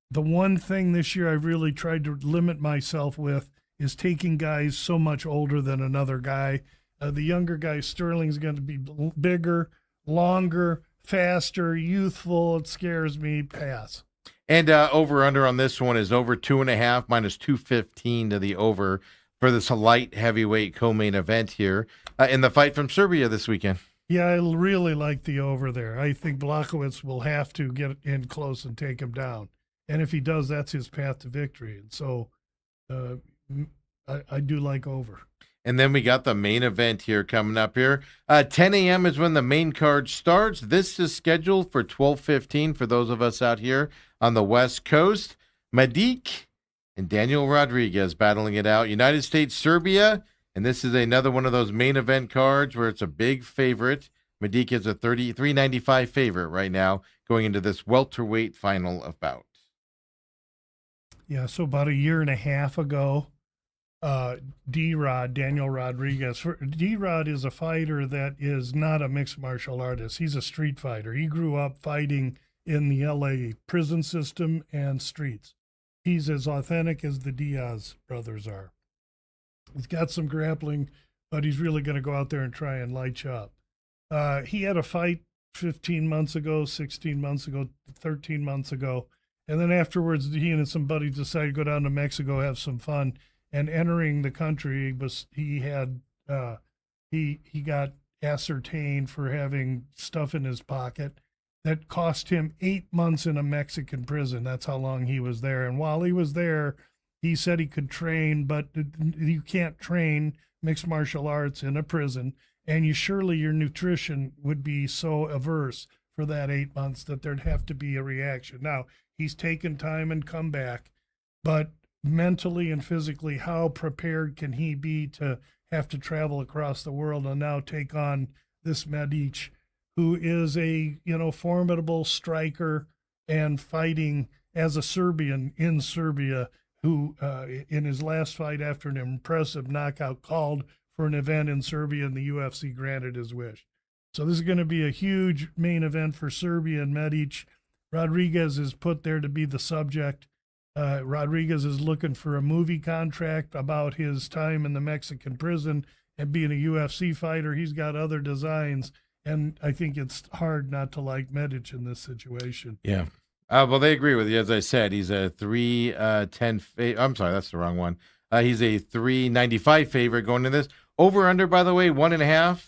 the one thing this year I've really tried to limit myself with is taking guys so much older than another guy. The younger guy, Sterling's going to be bigger, longer, faster, youthful. It scares me. Pass. And over-under on this one is over 2.5, minus 215 to the over for this light heavyweight co-main event here in the fight from Serbia this weekend. Yeah, I really like the over there. I think Blachowicz will have to get in close and take him down. And if he does, that's his path to victory. And so I do like over. And then we got the main event here coming up here. 10 a.m. is when the main card starts. This is scheduled for 12:15 for those of us out here on the West Coast. Medic and Daniel Rodriguez battling it out. United States, Serbia. And this is another one of those main event cards where it's a big favorite. Medic is a 395 favorite right now going into this welterweight final of bout. Yeah, so about a year and a half ago, D-Rod, Daniel Rodriguez. D-Rod is a fighter that is not a mixed martial artist. He's a street fighter. He grew up fighting in the LA prison system and streets. He's as authentic as the Diaz brothers are. He's got some grappling, but he's really going to go out there and try and light you up. He had a fight 15 months ago, 16 months ago, 13 months ago. And then afterwards, he and some buddies decided to go down to Mexico, have some fun. And entering the country, he got ascertained for having stuff in his pocket that cost him 8 months in a Mexican prison. That's how long he was there. And while he was there, he said he could train, but you can't train mixed martial arts in a prison. And surely your nutrition would be so averse for that 8 months that there'd have to be a reaction. Now, he's taken time and come back, but mentally and physically, how prepared can he be to have to travel across the world and now take on this Medic, who is a formidable striker and fighting as a Serbian in Serbia, who in his last fight after an impressive knockout called for an event in Serbia, and the UFC granted his wish. So this is going to be a huge main event for Serbia and Medic. Rodriguez is put there to be the subject. Rodriguez is looking for a movie contract about his time in the Mexican prison and being a UFC fighter. He's got other designs, and I think it's hard not to like Medic in this situation. Yeah. Well, they agree with you. As I said, he's a 310. I'm sorry, that's the wrong one. He's a 395 favorite going to this. Over under, by the way, 1.5.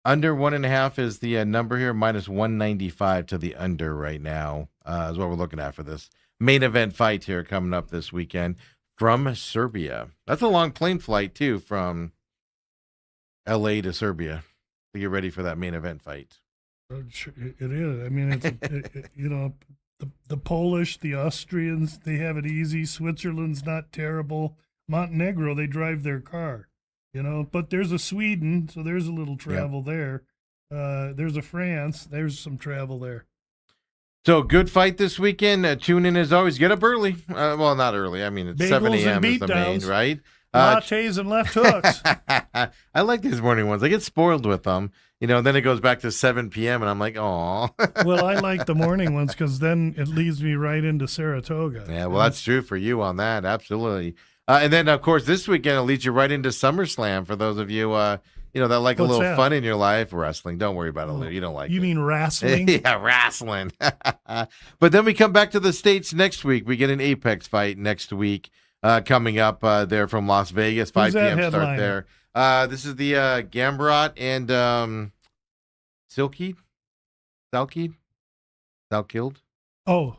Under 1.5 is the number here, minus 195 to the under right now is what we're looking at for this main event fight here coming up this weekend from Serbia. That's a long plane flight, too, from L.A. to Serbia to get ready for that main event fight. It is. I mean, it's the Polish, the Austrians, they have it easy. Switzerland's not terrible. Montenegro, they drive their car, But there's a Sweden, so there's a little travel there. There's a France, there's some travel there. So, good fight this weekend. Tune in as always. Get up early. Well, not early. I mean, it's Bagels 7 a.m. is the beatdowns. main, right? Lattes and left hooks. I like these morning ones. I get spoiled with them. Then it goes back to 7 p.m. and I'm like, oh. Well, I like the morning ones because then it leads me right into Saratoga. Yeah, well, that's true for you on that. Absolutely. And then, of course, this weekend it leads you right into SummerSlam for those of you, that like a little fun in your life. Wrestling. Don't worry about it. You don't like it. You mean wrestling? Yeah, wrestling. But then we come back to the States next week. We get an Apex fight next week coming up there from Las Vegas. 5 p.m. start there. This is the Gamrot and Silkeed? Salkeld? Oh,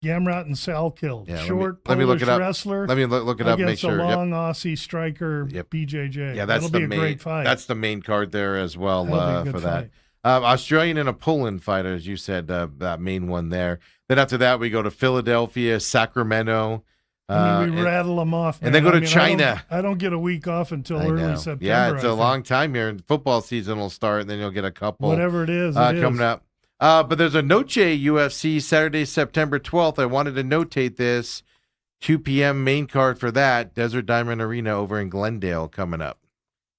Gamrot and Salkeld. Yeah, Short let me look Polish it up. wrestler. Let me look it up. Make Against sure. a Yep. long Aussie striker, Yep. BJJ. Yeah, that's That'll the be a main. great fight. That's the main card there as well That'll be a for good that. fight. Australian and a Poland fighter, as you said, that main one there. Then after that, we go to Philadelphia, Sacramento. I mean, we rattle them off, man. and then go to I mean, China. I don't get a week off until I early know. September. Yeah, it's I a think. long time here. And football season will start, and then you'll get a couple. Whatever it is, coming up. But there's a Noche UFC Saturday, September 12th. I wanted to notate this. 2 p.m. main card for that. Desert Diamond Arena over in Glendale coming up.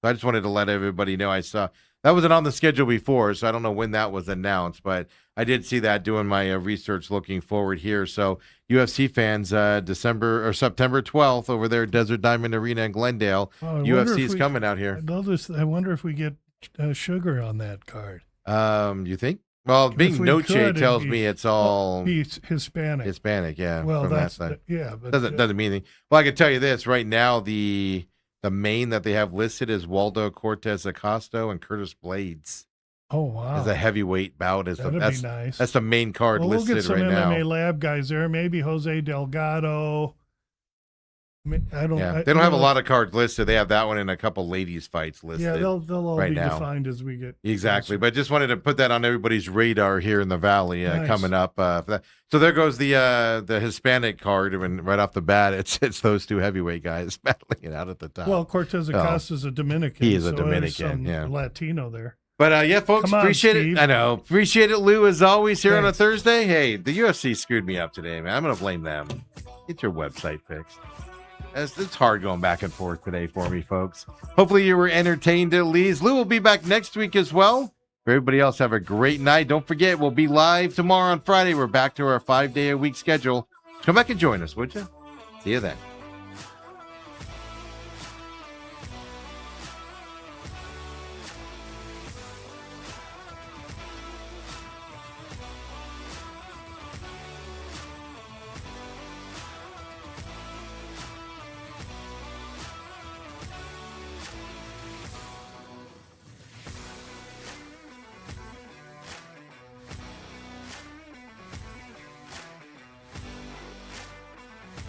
So I just wanted to let everybody know I saw. That wasn't on the schedule before, so I don't know when that was announced, but I did see that doing my research looking forward here. So UFC fans, September 12th over there at Desert Diamond Arena in Glendale. UFC is coming out here. I wonder if we get Sugar on that card. You think? Well, being Noche tells me it's all He's Hispanic. Hispanic, yeah. Well, from that's that side. but Doesn't mean anything. Well, I can tell you this right now: the main that they have listed is Waldo Cortez Acosta and Curtis Blades. Oh wow, As a heavyweight bout. That's be nice. That's the main card We'll listed get some right MMA now. lab guys there. Maybe Jose Delgado. I don't. Yeah, they don't have a lot of cards listed. They have that one and a couple ladies fights listed. Yeah, they'll all right be now. defined as we get Exactly, closer. but just wanted to put that on everybody's radar here in the Valley Nice. coming up. For that. So there goes the Hispanic card, and right off the bat, it's those two heavyweight guys battling it out at the top. Well, Cortez Acosta is a Dominican. He is a so Dominican, there's some yeah. Latino there. But yeah, folks, Come on, appreciate Steve. it. I know, appreciate it, Lou, as always here on a Thanks. Thursday. Hey, the UFC screwed me up today, man. I'm gonna blame them. Get your website fixed. It's hard going back and forth today for me, folks. Hopefully you were entertained at least. Lou will be back next week as well. For everybody else, have a great night. Don't forget, we'll be live tomorrow on Friday. We're back to our 5-day-a-week schedule. Come back and join us, would you? See you then.